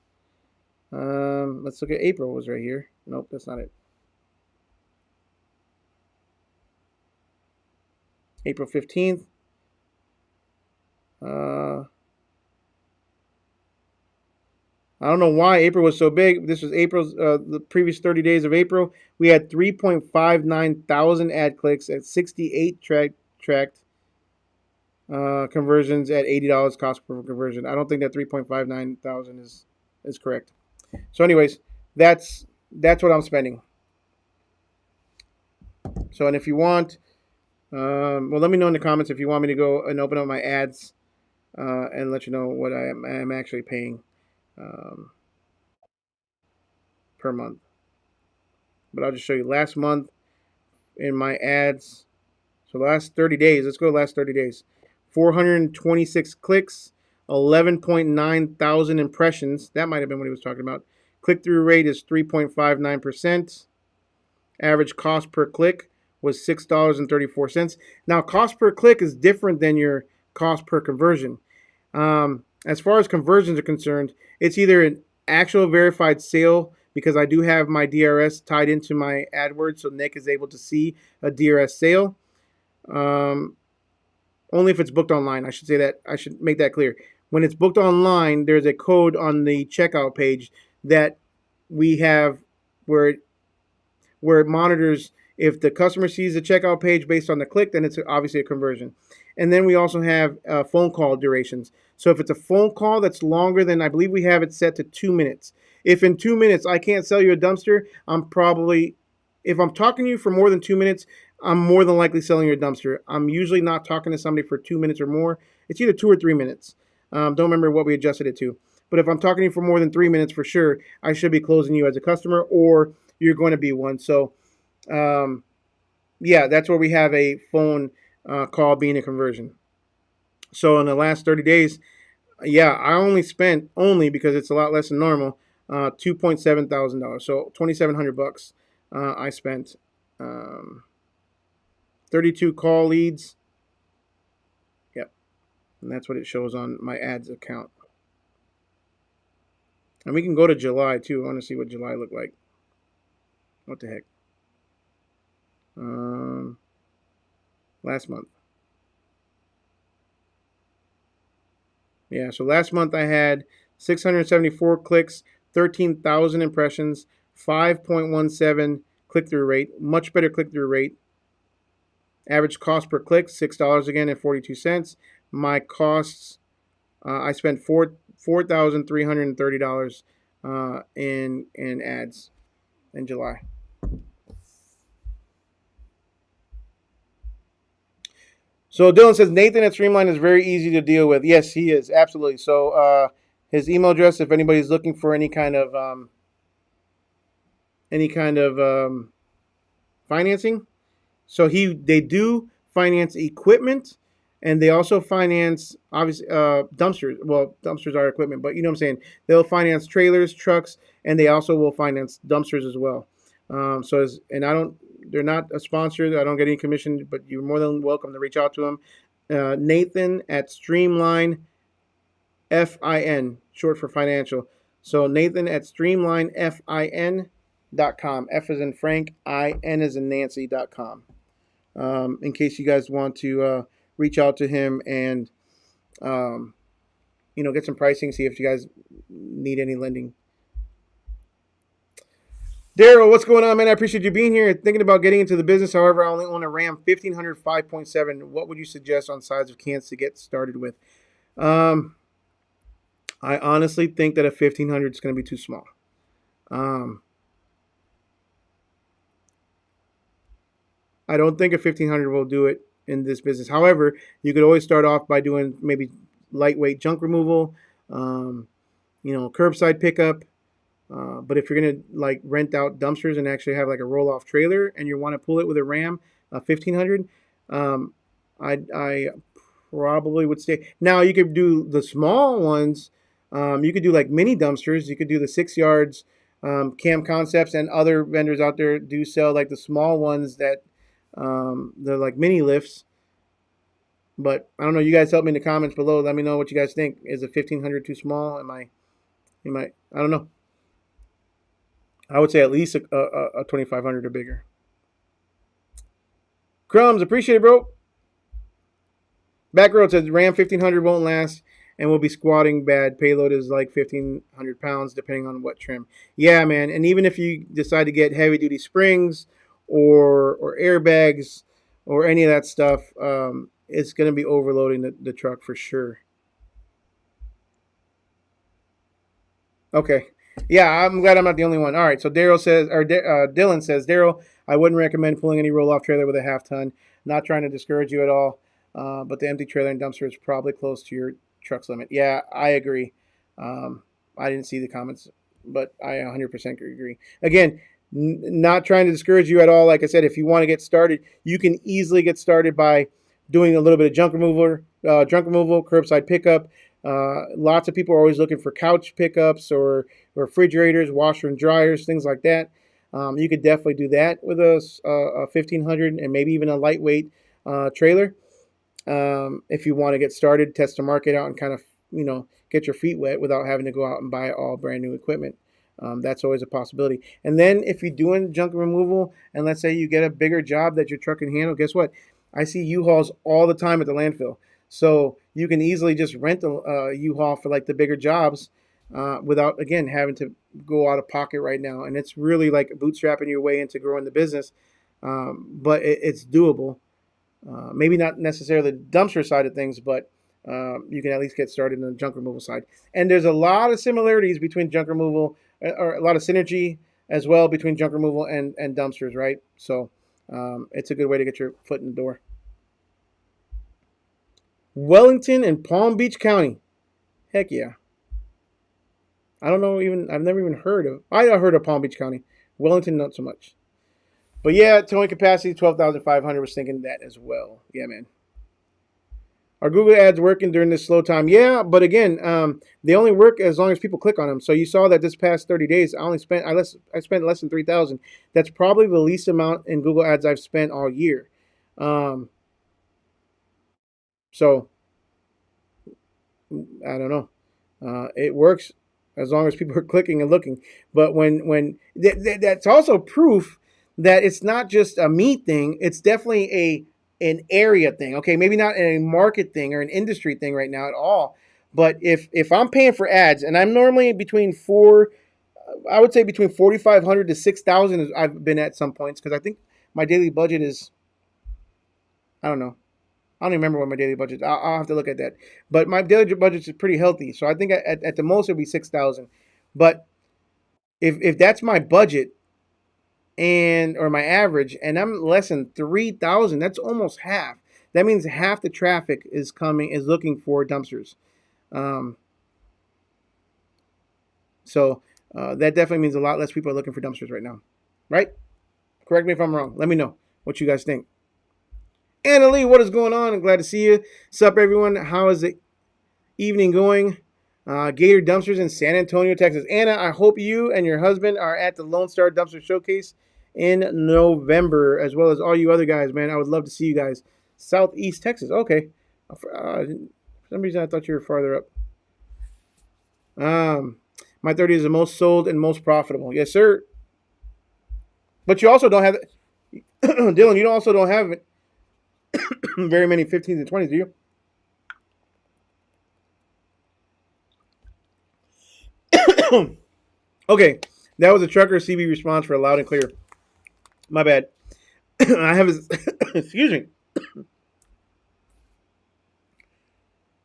A: Let's look at April. Was right here. Nope, that's not it. April 15th. I don't know why April was so big. This was April's the previous 30 days of April. We had 3.59 thousand ad clicks at 68 tracked conversions at $80 cost per conversion. I don't think that 3.59 thousand is correct. So, anyways, that's what I'm spending. So, and if you want, well, let me know in the comments if you want me to go and open up my ads and let you know what I am actually paying per month. But I'll just show you last month in my ads. So last 30 days, let's go last 30 days. 426 clicks, 11.9 thousand impressions. That might have been what he was talking about. Click-through rate is 3.59%. Average cost per click was $6.34. Now, cost per click is different than your cost per conversion. As far as conversions are concerned, it's either an actual verified sale, because I do have my DRS tied into my AdWords, so Nick is able to see a DRS sale. Only if it's booked online. I should say that. I should make that clear. When it's booked online, there's a code on the checkout page that we have where it monitors if the customer sees the checkout page based on the click, then it's obviously a conversion. And then we also have phone call durations. So if it's a phone call that's longer than, I believe we have it set to 2 minutes. If in 2 minutes I can't sell you a dumpster, if I'm talking to you for more than 2 minutes, I'm more than likely selling your dumpster. I'm usually not talking to somebody for 2 minutes or more. It's either 2 or 3 minutes. Don't remember what we adjusted it to. But if I'm talking to you for more than 3 minutes, for sure, I should be closing you as a customer, or you're going to be one. So, yeah, that's where we have a phone call being a conversion. So in the last 30 days, yeah, I only spent, because it's a lot less than normal, $2.7 thousand. So $2,700 I spent. 32 call leads. Yep. And that's what it shows on my ads account. And we can go to July too. I want to see what July looked like. What the heck? Last month. Yeah, so last month I had 674 clicks, 13,000 impressions, 5.17 click-through rate, much better click-through rate. Average cost per click, $6 again and 42 cents. My costs, I spent $4,330 in ads in July. So Dylan says Nathan at Streamline is very easy to deal with. Yes, he is, absolutely. So his email address, if anybody's looking for any kind of financing, so they do finance equipment, and they also finance, obviously, dumpsters. Well, dumpsters are equipment, but you know what I'm saying. They'll finance trailers, trucks, and they also will finance dumpsters as well. They're not a sponsor. I don't get any commission, but you're more than welcome to reach out to them. Nathan at Streamline FIN, short for financial. So Nathan at StreamlineFIN.com. F is in Frank, N is in Nancy.com. In case you guys want to reach out to him and get some pricing, see if you guys need any lending. Daryl, what's going on, man? I appreciate you being here. Thinking about getting into the business. However, I only own a Ram 1500 5.7. What would you suggest on size of cans to get started with? I honestly think that a 1500 is going to be too small. I don't think a 1500 will do it in this business. However, you could always start off by doing maybe lightweight junk removal, curbside pickup. But if you're gonna like rent out dumpsters and actually have like a roll off trailer and you want to pull it with a Ram 1500, I probably would stay. Now you could do the small ones. You could do like mini dumpsters. You could do the 6 yards. Cam Concepts and other vendors out there do sell like the small ones that they're like mini lifts. But I don't know. You guys help me in the comments below. Let me know what you guys think. Is a 1500 too small? Am I? I don't know. I would say at least a 2500 or bigger. Crumbs, appreciate it, bro. Back row says Ram 1500 won't last and will be squatting bad. Payload is like 1,500 pounds depending on what trim. Yeah, man. And even if you decide to get heavy duty springs or airbags or any of that stuff, it's going to be overloading the truck for sure. Okay. Yeah, I'm glad I'm not the only one. All right. So Daryl says, or Dylan says, Daryl, I wouldn't recommend pulling any roll off trailer with a half ton. Not trying to discourage you at all, but the empty trailer and dumpster is probably close to your truck's limit. Yeah, I agree. I didn't see the comments, but I 100% agree. Again, not trying to discourage you at all. Like I said, if you want to get started, you can easily get started by doing a little bit of junk removal, curbside pickup. Lots of people are always looking for couch pickups or refrigerators, washer and dryers, things like that. You could definitely do that with a 1500 and maybe even a lightweight trailer. If you want to get started, test the market out and kind of, get your feet wet without having to go out and buy all brand new equipment. That's always a possibility. And then if you're doing junk removal and let's say you get a bigger job that your truck can handle, guess what? I see U-Hauls all the time at the landfill. So you can easily just rent a U-Haul for like the bigger jobs without, again, having to go out of pocket right now. And it's really like bootstrapping your way into growing the business. But it's doable. Maybe not necessarily the dumpster side of things, but you can at least get started on the junk removal side. And there's a lot of similarities between junk removal, or a lot of synergy as well between junk removal and dumpsters, right? So it's a good way to get your foot in the door. Wellington and Palm Beach County. Heck yeah. I don't know I've never even heard of, I heard of Palm Beach County. Wellington, not so much. But yeah, towing capacity, 12,500, was thinking that as well. Yeah, man. Are Google ads working during this slow time? Yeah, but again, they only work as long as people click on them. So you saw that this past 30 days, I spent less than 3,000. That's probably the least amount in Google ads I've spent all year. So I don't know. It works as long as people are clicking and looking. But when that's also proof that it's not just a me thing. It's definitely an area thing. Okay, maybe not a market thing or an industry thing right now at all. But if I'm paying for ads and I'm normally I would say between 4,500 to 6,000. I've been at some points because I think my daily budget is, I don't know. I don't even remember what my daily budget is. I'll have to look at that. But my daily budget is pretty healthy. So I think at the most it'll be 6,000. But if that's my budget or my average and I'm less than 3,000, that's almost half. That means half the traffic is looking for dumpsters. So that definitely means a lot less people are looking for dumpsters right now. Right? Correct me if I'm wrong. Let me know what you guys think. Anna Lee, what is going on? I'm glad to see you. Sup, everyone? How is the evening going? Gator Dumpsters in San Antonio, Texas. Anna, I hope you and your husband are at the Lone Star Dumpster Showcase in November, as well as all you other guys, man. I would love to see you guys. Southeast Texas. Okay. For some reason, I thought you were farther up. My 30 is the most sold and most profitable. Yes, sir. But you also don't have Dylan, you also don't have very many 15s and 20s, do you? Okay, that was a trucker CB response for loud and clear. My bad. I have excuse me.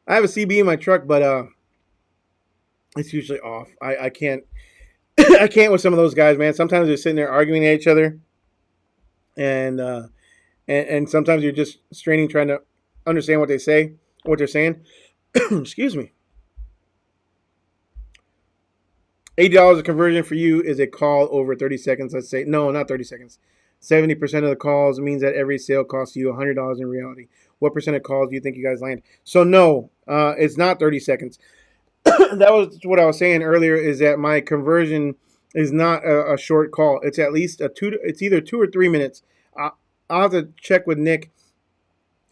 A: I have a CB in my truck, but it's usually off. I can't I can't with some of those guys, man. Sometimes they're sitting there arguing at each other, and sometimes you're just straining trying to understand what they're saying. Excuse me. $80 a conversion for you is a call over 30 seconds. Let's say, no, not 30 seconds. 70% of the calls means that every sale costs you $100 in reality. What percent of calls do you think you guys land? So no, it's not 30 seconds. That was what I was saying earlier, is that my conversion is not a short call. It's at least it's either 2 or 3 minutes. I'll have to check with Nick,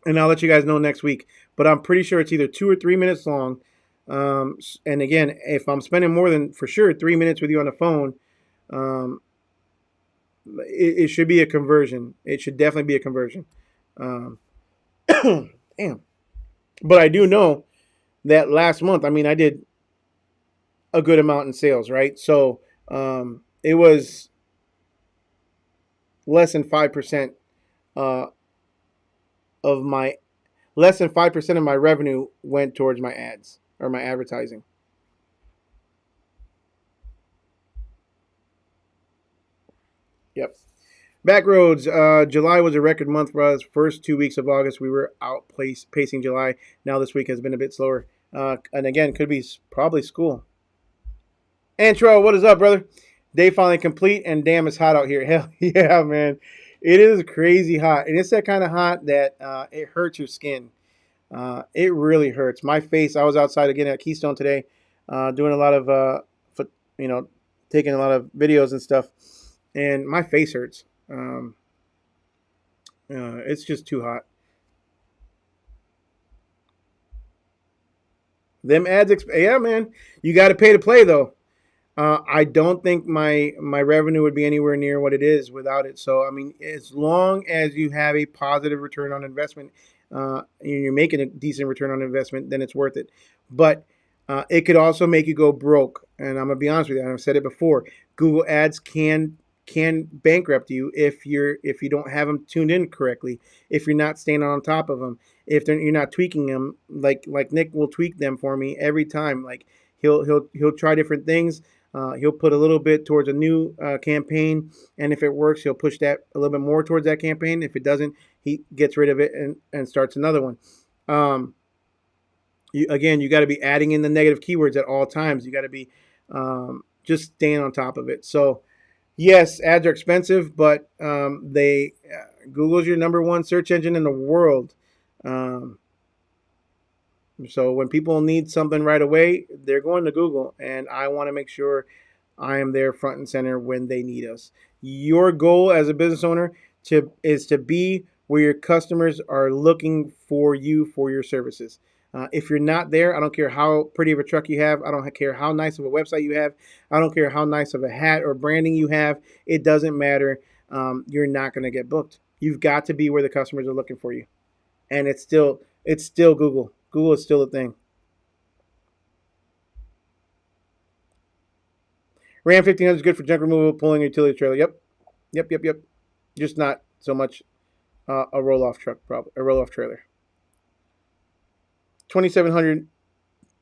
A: and I'll let you guys know next week. But I'm pretty sure it's either 2 or 3 minutes long. And again, if I'm spending more than, for sure, 3 minutes with you on the phone, um, it should be a conversion. It should definitely be a conversion. Um, damn. But I do know that last month, I mean, I did a good amount in sales, right? So it was less than 5% uh, of my less than 5% of my revenue went towards my ads or my advertising. Yep. Backroads. July was a record month for us. First 2 weeks of August, we were pacing July. Now this week has been a bit slower. And again, could be probably school. Antro, what is up, brother? Day finally complete, and damn, it's hot out here. Hell yeah, man. It is crazy hot. And it's that kind of hot that it hurts your skin. It really hurts. My face, I was outside again at Keystone today, doing a lot of, you know, taking a lot of videos and stuff, and my face hurts. It's just too hot. Them ads, yeah, man. You got to pay to play though. I don't think my revenue would be anywhere near what it is without it. So I mean, as long as you have a positive return on investment, and you're making a decent return on investment, then it's worth it. But it could also make you go broke. And I'm gonna be honest with you. I've said it before. Google Ads can bankrupt you if you don't have them tuned in correctly, if you're not staying on top of them, if you're not tweaking them. Like Nick will tweak them for me every time. Like he'll try different things. He'll put a little bit towards a new campaign, and if it works, he'll push that a little bit more towards that campaign. If it doesn't, he gets rid of it and starts another one. Um, you got to be adding in the negative keywords at all times. You got to be just staying on top of it. So yes, ads are expensive, but they Google's your number one search engine in the world. Um, so when people need something right away, they're going to Google, and I want to make sure I am there front and center when they need us. Your goal as a business owner is to be where your customers are looking for you for your services. If you're not there, I don't care how pretty of a truck you have. I don't care how nice of a website you have. I don't care how nice of a hat or branding you have. It doesn't matter. You're not going to get booked. You've got to be where the customers are looking for you, and it's still Google. Google is still a thing. Ram 1500 is good for junk removal, pulling a utility trailer. Yep, yep, yep, yep. Just not so much a roll off truck, probably a roll off trailer. 2,700,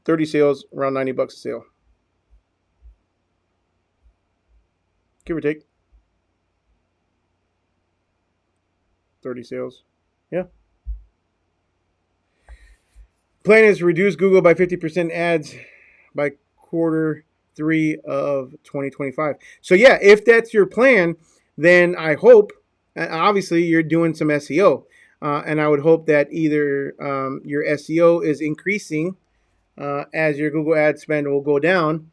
A: 30 sales, around $90 a sale, give or take. 30 sales. Yeah. Plan is to reduce Google by 50% ads by Q3 of 2025. So yeah, if that's your plan, then I hope, obviously you're doing some SEO. And I would hope that either your SEO is increasing as your Google ad spend will go down,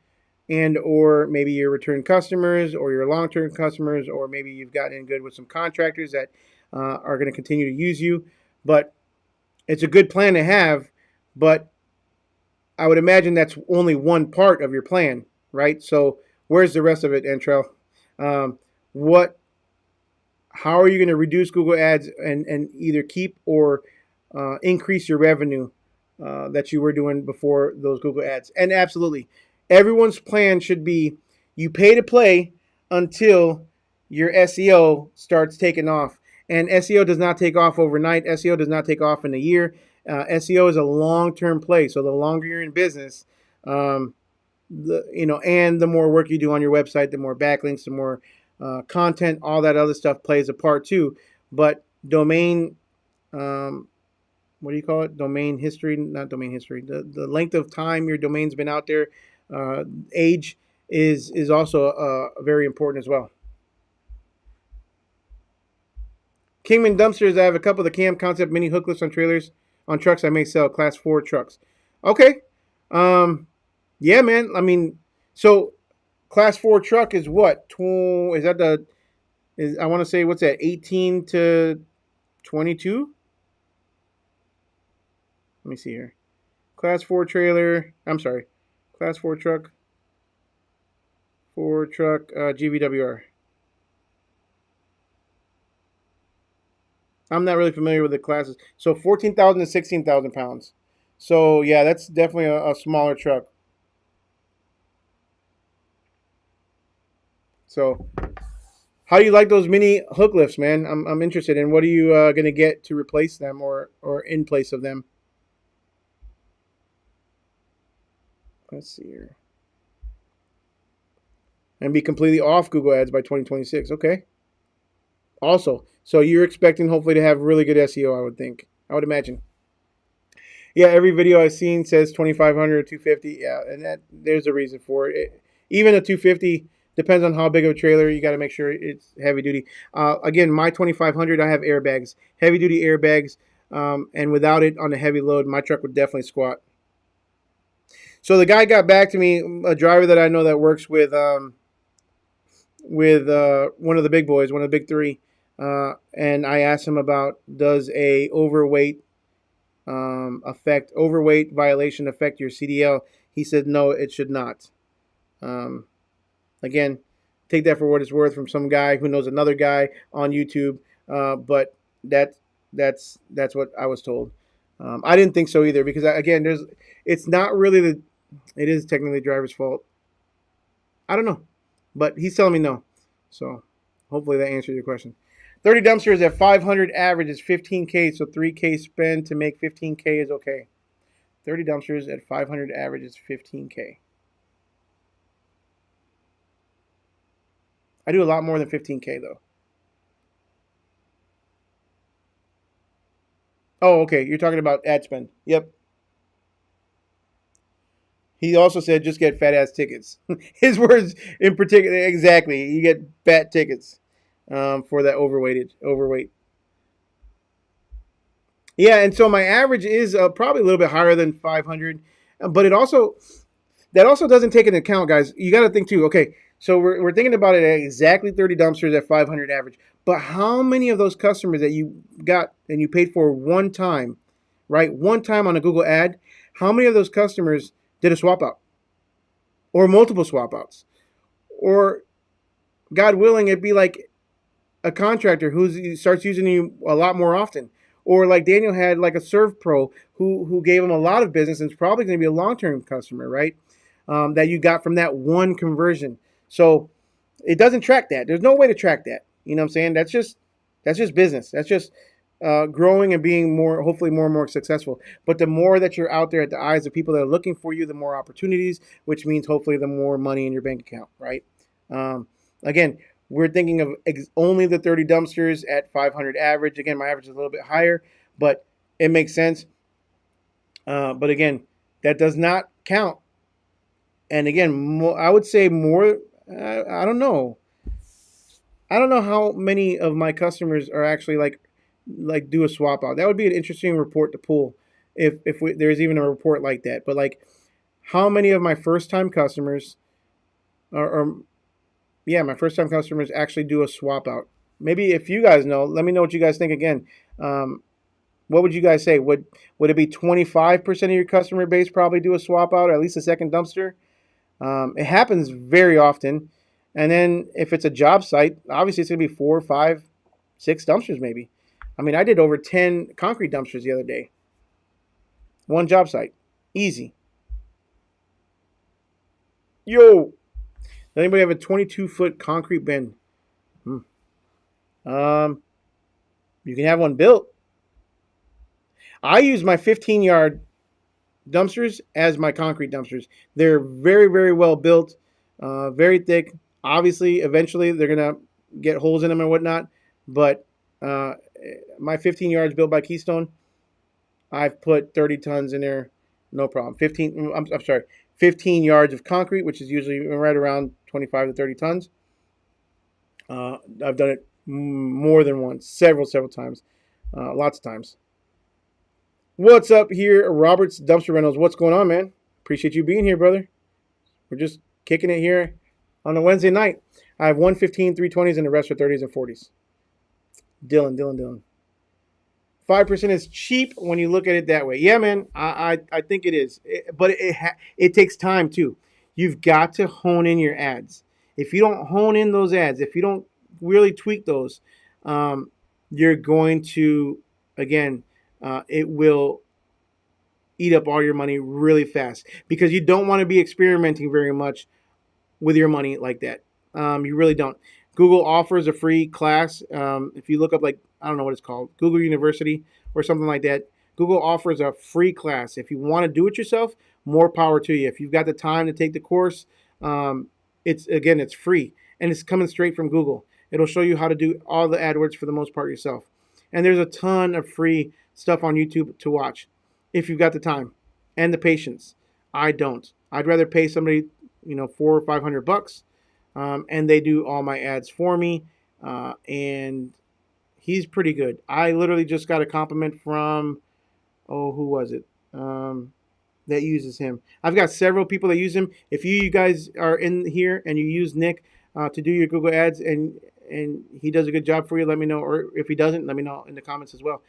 A: and or maybe your return customers or your long-term customers, or maybe you've gotten in good with some contractors that are going to continue to use you. But it's a good plan to have, but I would imagine that's only one part of your plan, right? So where's the rest of it, Antrell? What How are you going to reduce Google ads and either keep or increase your revenue that you were doing before those Google ads? And absolutely, everyone's plan should be you pay to play until your SEO starts taking off. And SEO does not take off overnight. SEO does not take off in a year. SEO is a long-term play. So the longer you're in business, and the more work you do on your website, the more backlinks, the more content, all that other stuff plays a part too. But domain what do you call it? Domain history, not domain history. The length of time your domain's been out there, age is also very important as well. Kingman Dumpsters. I have a couple of the Cam Concept mini hook lifts on trailers on trucks I may sell, Class 4 trucks. Okay. Yeah, man. I mean, so Class 4 truck is what? Is that the? Is I want to say what's that? 18 to 22. Let me see here. Class 4 trailer. I'm sorry. Class 4 truck. 4 truck GVWR. I'm not really familiar with the classes. So 14,000 to 16,000 pounds. So yeah, that's definitely a smaller truck. So how do you like those mini hook lifts, man? I'm interested in. What are you going to get to replace them or in place of them? Let's see here. And be completely off Google Ads by 2026. Okay. Also, so you're expecting hopefully to have really good SEO, I would think. I would imagine. Yeah, every video I've seen says 2,500, 250. Yeah, and that there's a reason for it. Even a 250 depends on how big of a trailer. You got to make sure it's heavy duty. Again, my 2,500, I have airbags, heavy duty airbags, and without it on a heavy load, my truck would definitely squat. So the guy got back to me, a driver that I know that works with one of the big boys, one of the big three, and I asked him about does a overweight violation affect your CDL? He said no, it should not. Again, take that for what it's worth from some guy who knows another guy on YouTube, but that's what I was told. I didn't think so either because again, it's not really it is technically the driver's fault. I don't know, but he's telling me no. So hopefully that answers your question. 30 dumpsters at 500 average is 15K, so 3K spend to make 15K is okay. 30 dumpsters at 500 average is 15K. I do a lot more than 15K though. Oh, okay. You're talking about ad spend. Yep. He also said just get fat ass tickets. His words in particular, exactly. You get fat tickets for that overweight. Yeah, and so my average is probably a little bit higher than 500, but that also doesn't take into account, guys. You got to think too. Okay, so we're thinking about it at exactly 30 dumpsters at 500 average, but how many of those customers that you got and you paid for one time, right? One time on a Google ad, how many of those customers did a swap out or multiple swap outs? Or God willing, it'd be like a contractor who starts using you a lot more often. Or like Daniel had like a Serve Pro who gave him a lot of business and is probably going to be a long-term customer, right? That you got from that one conversion. So it doesn't track that. There's no way to track that. You know what I'm saying? That's just business. That's just growing and being hopefully more and more successful. But the more that you're out there at the eyes of people that are looking for you, the more opportunities, which means hopefully the more money in your bank account, right? Again, we're thinking of only the 30 dumpsters at 500 average. Again, my average is a little bit higher, but it makes sense. But again, that does not count. And again, I would say more. I don't know. I don't know how many of my customers are actually like do a swap out. That would be an interesting report to pull if there's even a report like that. But like, how many of my first time customers my first time customers actually do a swap out? Maybe if you guys know, let me know what you guys think again. What would you guys say? Would it be 25% of your customer base probably do a swap out, or at least a second dumpster? It happens very often. And then if it's a job site, obviously it's going to be 4, 5, 6 dumpsters maybe. I mean, I did over 10 concrete dumpsters the other day. One job site. Easy. Yo! Does anybody have a 22-foot concrete bin? You can have one built. I use my 15-yard dumpsters as my concrete dumpsters. They're very, very well built, very thick. Obviously, eventually, they're going to get holes in them and whatnot. But my 15 yards built by Keystone, I've put 30 tons in there, no problem. 15. I'm sorry, 15 yards of concrete, which is usually right around 25 to 30 tons. I've done it more than once, several times, lots of times. What's up here, Roberts Dumpster Rentals? What's going on, man? Appreciate you being here, brother. We're just kicking it here on a Wednesday night. I have 115, 320s, and the rest are 30s and 40s. Dylan. 5% is cheap when you look at it that way. Yeah, man, I think it is. But it takes time, too. You've got to hone in your ads. If you don't hone in those ads, if you don't really tweak those, you're going to, again, it will eat up all your money really fast because you don't want to be experimenting very much with your money like that. You really don't. Google offers a free class. If you look up, like, I don't know what it's called, Google University or something like that, Google offers a free class. If you want to do it yourself, more power to you. If you've got the time to take the course, it's free and it's coming straight from Google. It'll show you how to do all the AdWords for the most part yourself. And there's a ton of free stuff on YouTube to watch if you've got the time and the patience. I don't. I'd rather pay somebody, $400 or $500, and they do all my ads for me. And he's pretty good. I literally just got a compliment from, who was it? That uses him. I've got several people that use him. If you guys are in here and you use Nick to do your Google ads and he does a good job for you, let me know. Or if he doesn't, let me know in the comments as well.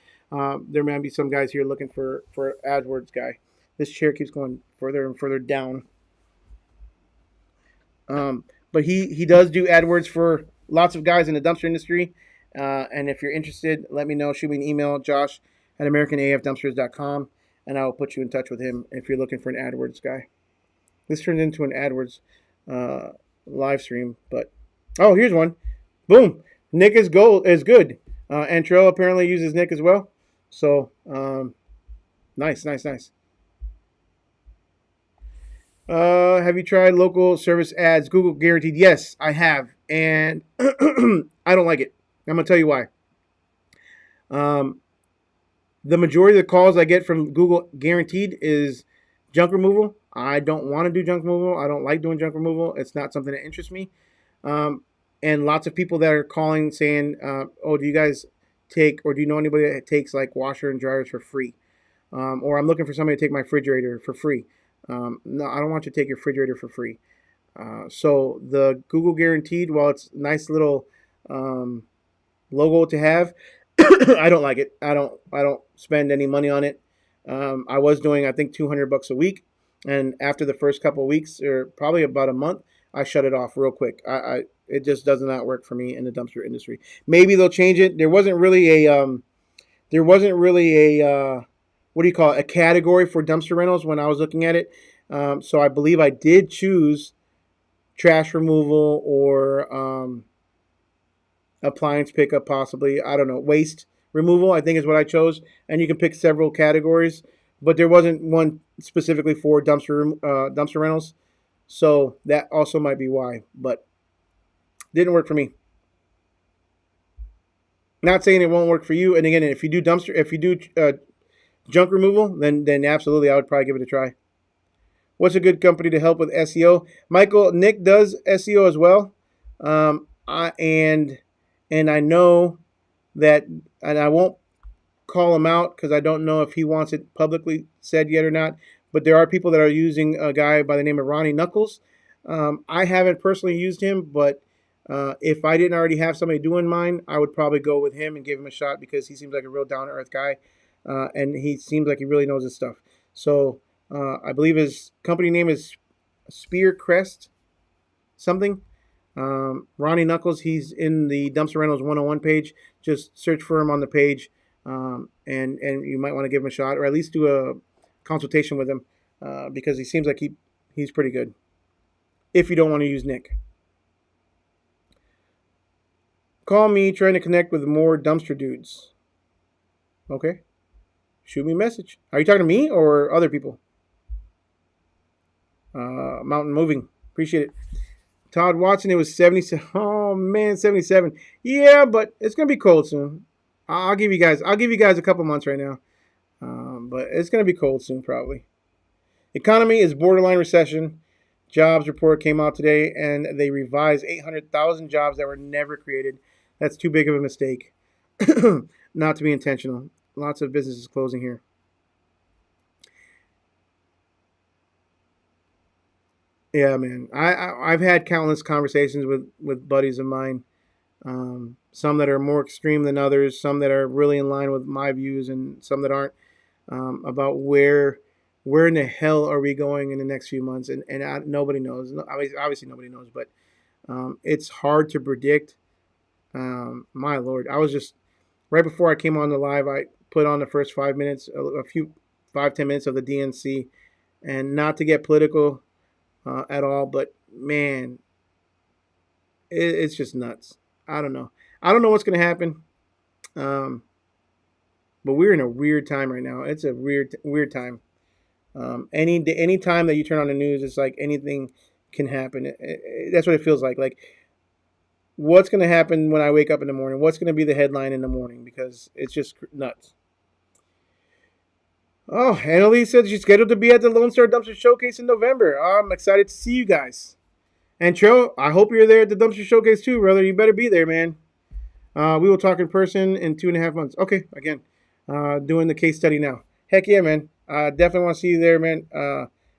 A: There may be some guys here looking for AdWords guy. This chair keeps going further and further down. But he does do AdWords for lots of guys in the dumpster industry. And if you're interested, let me know. Shoot me an email, josh@americanafdumpsters.com, and I will put you in touch with him if you're looking for an AdWords guy. This turned into an AdWords live stream, but here's one. Boom. Nick is good. Antrell apparently uses Nick as well. So nice. Have you tried local service ads? Google guaranteed. Yes, I have, and I don't like it. I'm gonna tell you why. The majority of the calls I get from Google guaranteed is junk removal. I don't want to do junk removal. I don't like doing junk removal. It's not something that interests me. And lots of people that are calling saying, do you guys take, or do you know anybody that takes like washer and dryers for free? Or I'm looking for somebody to take my refrigerator for free. No, I don't want you to take your refrigerator for free. So the Google guaranteed, while it's a nice little logo to have, I don't like it. I don't spend any money on it. I was doing, I think, $200 a week, and after the first couple of weeks, or probably about a month, I shut it off real quick. It just does not work for me in the dumpster industry. Maybe they'll change it. There wasn't really a what do you call it, a category for dumpster rentals when I was looking at it. So I believe I did choose trash removal or appliance pickup, possibly. I don't know. Waste removal, I think, is what I chose. And you can pick several categories, but there wasn't one specifically for dumpster rentals. So that also might be why, but didn't work for me. Not saying it won't work for you. And again, if you do junk removal, then absolutely, I would probably give it a try. What's a good company to help with SEO? Michael, Nick does SEO as well. And I know that, and I won't call him out because I don't know if he wants it publicly said yet or not, but there are people that are using a guy by the name of Ronnie Knuckles. I haven't personally used him, but if I didn't already have somebody doing mine, I would probably go with him and give him a shot because he seems like a real down-to-earth guy, and he seems like he really knows his stuff. So I believe his company name is Spear Crest something. Ronnie Knuckles, he's in the Dumpster Rentals 101 page. Just search for him on the page, and you might want to give him a shot, or at least do a consultation with him, because he seems like he's pretty good. If you don't want to use Nick. Call me trying to connect with more dumpster dudes. Okay. Shoot me a message. Are you talking to me or other people? Mountain Moving. Appreciate it. Todd Watson, it was 77. Oh man, 77. Yeah, but it's gonna be cold soon. I'll give you guys a couple months right now. But it's going to be cold soon, probably. Economy is borderline recession. Jobs report came out today, and they revised 800,000 jobs that were never created. That's too big of a mistake, not to be intentional. Lots of businesses closing here. Yeah, man. I've had countless conversations with buddies of mine. Some that are more extreme than others, some that are really in line with my views, and some that aren't. About where in the hell are we going in the next few months, and nobody knows. Obviously, nobody knows, but it's hard to predict. My lord, I was just right before I came on the live. I put on the first 5 minutes, a few 5-10 minutes of the DNC, and not to get political at all, but man, it's just nuts. I don't know. I don't know what's going to happen. Um, but we're in a weird time right now. It's a weird time. Any time that you turn on the news, it's like anything can happen. That's what it feels like. Like, what's going to happen when I wake up in the morning? What's going to be the headline in the morning? Because it's just nuts. Oh, Annalise said she's scheduled to be at the Lone Star Dumpster Showcase in November. I'm excited to see you guys. And Tro, I hope you're there at the Dumpster Showcase too, brother. You better be there, man. We will talk in person in 2.5 months. Okay, again, doing the case study now. Heck yeah, man. Definitely want to see you there, man.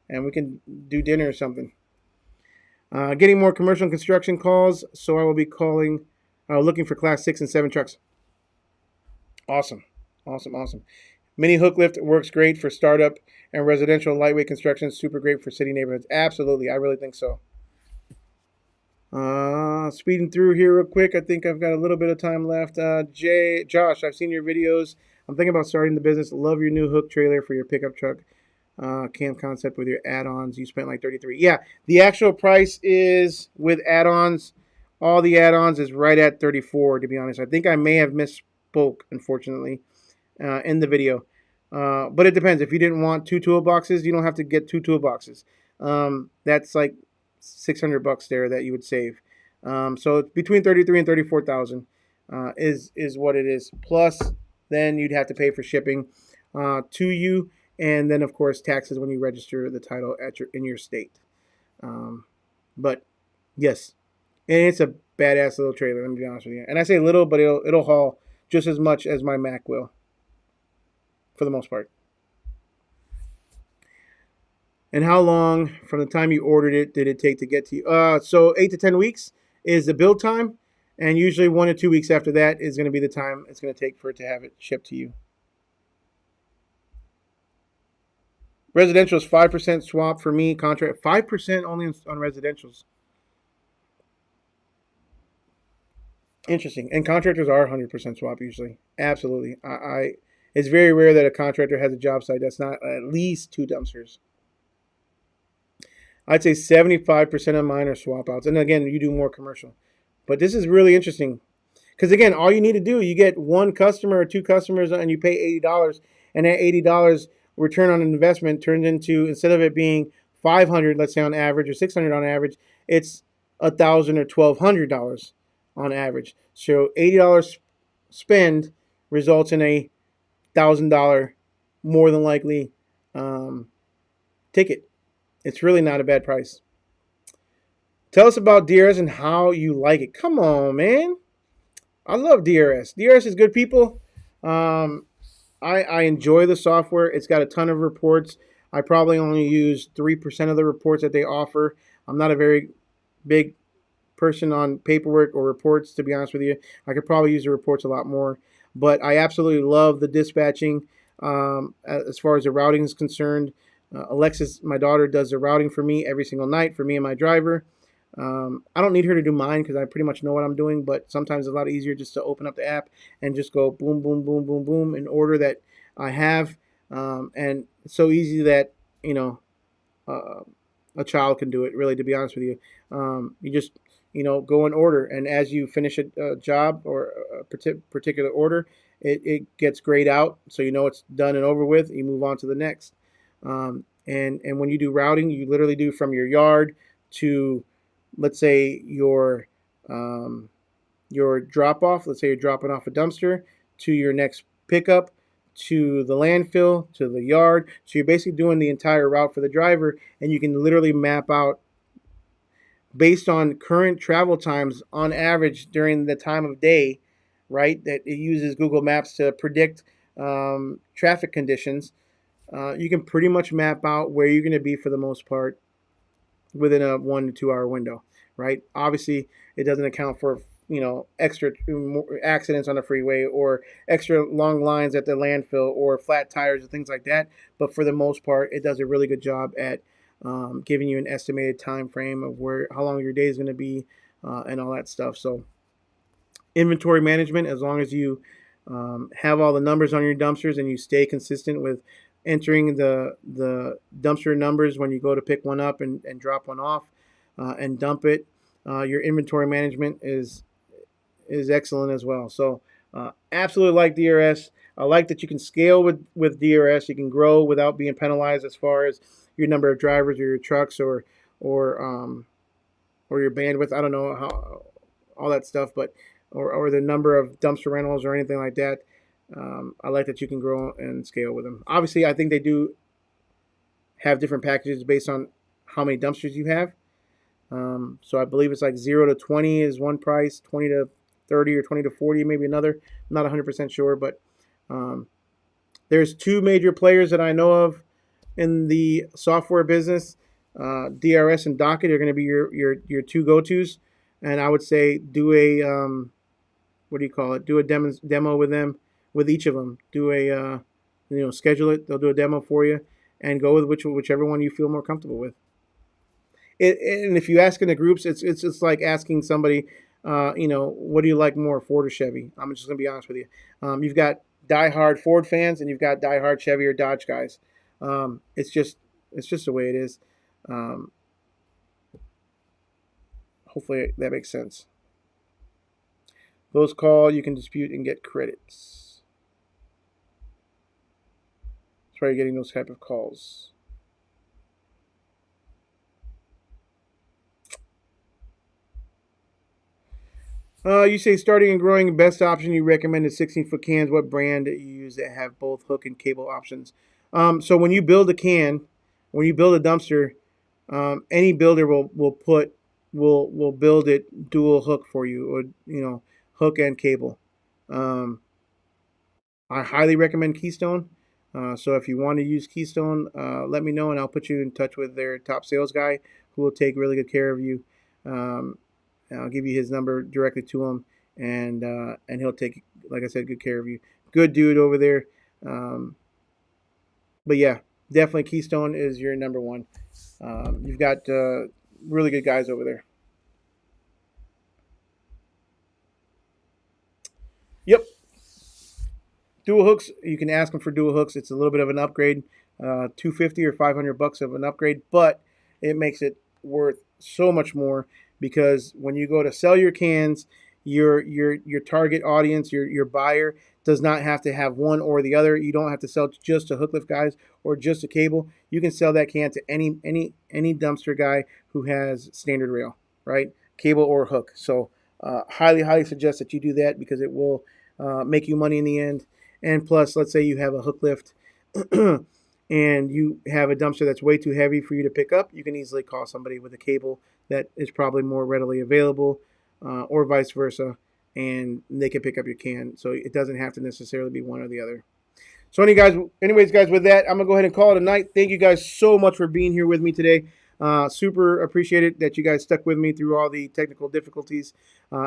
A: And we can do dinner or something. Getting more commercial and construction calls, so I will be looking for Class 6 and 7 trucks. Awesome. Mini hook lift works great for startup and residential lightweight construction. Super great for city neighborhoods. Absolutely. I really think so. Speeding through here real quick. I think I've got a little bit of time left. Josh, I've seen your videos. I'm thinking about starting the business. Love your new hook trailer for your pickup truck cam concept with your add-ons. You spent like $33. Yeah, the actual price is with add-ons. All the add-ons is right at $34. To be honest, I think I may have misspoke, unfortunately, in the video. But it depends. If you didn't want 2 toolboxes, you don't have to get 2 toolboxes. That's like $600 there that you would save. So between 33 and 34,000 is what it is. Plus, then you'd have to pay for shipping to you, and then of course taxes when you register the title in your state. But yes, and it's a badass little trailer. Let me be honest with you. And I say little, but it'll haul just as much as my Mac will, for the most part. And how long from the time you ordered it did it take to get to you? So 8 to 10 weeks is the build time, and usually 1 to 2 weeks after that is going to be the time it's going to take for it to have it shipped to you. Residential is 5% swap for me. Contract 5% only on residentials. Interesting. And contractors are 100% swap usually. Absolutely. It's very rare that a contractor has a job site that's not at least 2 dumpsters. I'd say 75% of mine are swap outs. And again, you do more commercial. But this is really interesting. Because again, all you need to do, you get 1 customer or 2 customers and you pay $80. And that $80 return on investment turns into, instead of it being $500, let's say on average, or $600 on average, it's $1,000 or $1,200 on average. So $80 spend results in a $1,000 more than likely ticket. It's really not a bad price. Tell us about DRS and how you like it. Come on, man. I love DRS. DRS is good people. I enjoy the software. It's got a ton of reports. I probably only use 3% of the reports that they offer. I'm not a very big person on paperwork or reports, to be honest with you. I could probably use the reports a lot more. But I absolutely love the dispatching as far as the routing is concerned. Alexis, my daughter, does the routing for me every single night for me and my driver. I don't need her to do mine because I pretty much know what I'm doing, but sometimes it's a lot easier just to open up the app and just go boom, boom, boom, boom, boom in order that I have. And it's so easy that, a child can do it, really, to be honest with you. You just, go in order. And as you finish a job or a particular order, it gets grayed out. So it's done and over with. You move on to the next. And when you do routing, you literally do from your yard to, let's say, your drop off. Let's say you're dropping off a dumpster to your next pickup to the landfill, to the yard. So you're basically doing the entire route for the driver, and you can literally map out based on current travel times on average during the time of day, right? That it uses Google Maps to predict traffic conditions. You can pretty much map out where you're going to be for the most part within a 1 to 2 hour window, right? Obviously, it doesn't account for extra accidents on the freeway or extra long lines at the landfill or flat tires and things like that. But for the most part, it does a really good job at giving you an estimated time frame of how long your day is going to be and all that stuff. So inventory management, as long as you have all the numbers on your dumpsters and you stay consistent with entering the dumpster numbers when you go to pick one up and drop one off and dump it, your inventory management is excellent as well. So absolutely like DRS. I like that you can scale with DRS. You can grow without being penalized as far as your number of drivers or your trucks or your bandwidth. I don't know how all that stuff, but or the number of dumpster rentals or anything like that. I like that you can grow and scale with them. Obviously, I think they do have different packages based on how many dumpsters you have. So I believe it's like 0 to 20 is one price, 20 to 30 or 20 to 40 maybe another. I'm not 100% sure, but there's two major players that I know of in the software business. DRS and Docket are going to be your two go-tos, and I would say do a what do you call it? Do a demo with them, with each of them. Do a schedule it. They'll do a demo for you, and go with whichever one you feel more comfortable with. And if you ask in the groups, it's like asking somebody, what do you like more, Ford or Chevy? I'm just gonna be honest with you. You've got diehard Ford fans, and you've got diehard Chevy or Dodge guys. It's just the way it is. Hopefully that makes sense. Those call, you can dispute and get credits. That's why you're getting those type of calls. You say starting and growing, best option you recommend is 16-foot cans. What brand do you use that have both hook and cable options? So when you build a when you build a dumpster, any builder will build it dual hook for you, or hook and cable. I highly recommend Keystone. So if you want to use Keystone, let me know and I'll put you in touch with their top sales guy who will take really good care of you. I'll give you his number directly to him, and he'll take, like I said, good care of you. Good dude over there. But yeah, definitely Keystone is your number one. You've got really good guys over there. Yep. Dual hooks. You can ask them for dual hooks. It's a little bit of an upgrade, $250 or $500 of an upgrade, but it makes it worth so much more because when you go to sell your cans, your target audience, your buyer does not have to have one or the other. You don't have to sell just to hook lift guys or just a cable. You can sell that can to any dumpster guy who has standard rail, right? Cable or hook. So highly suggest that you do that because it will make you money in the end. And plus, let's say you have a hook lift and you have a dumpster that's way too heavy for you to pick up, you can easily call somebody with a cable that is probably more readily available, or vice versa, and they can pick up your can. So it doesn't have to necessarily be one or the other. So anyways, guys, with that, I'm going to go ahead and call it a night. Thank you guys so much for being here with me today. Super appreciate it that you guys stuck with me through all the technical difficulties.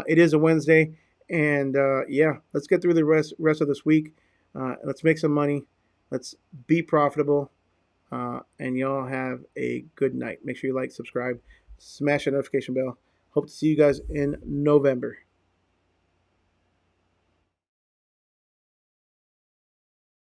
A: It is a Wednesday, and yeah, let's get through the rest of this week. Let's make some money. Let's be profitable, and y'all have a good night. Make sure you like, subscribe, smash that notification bell. Hope to see you guys in November.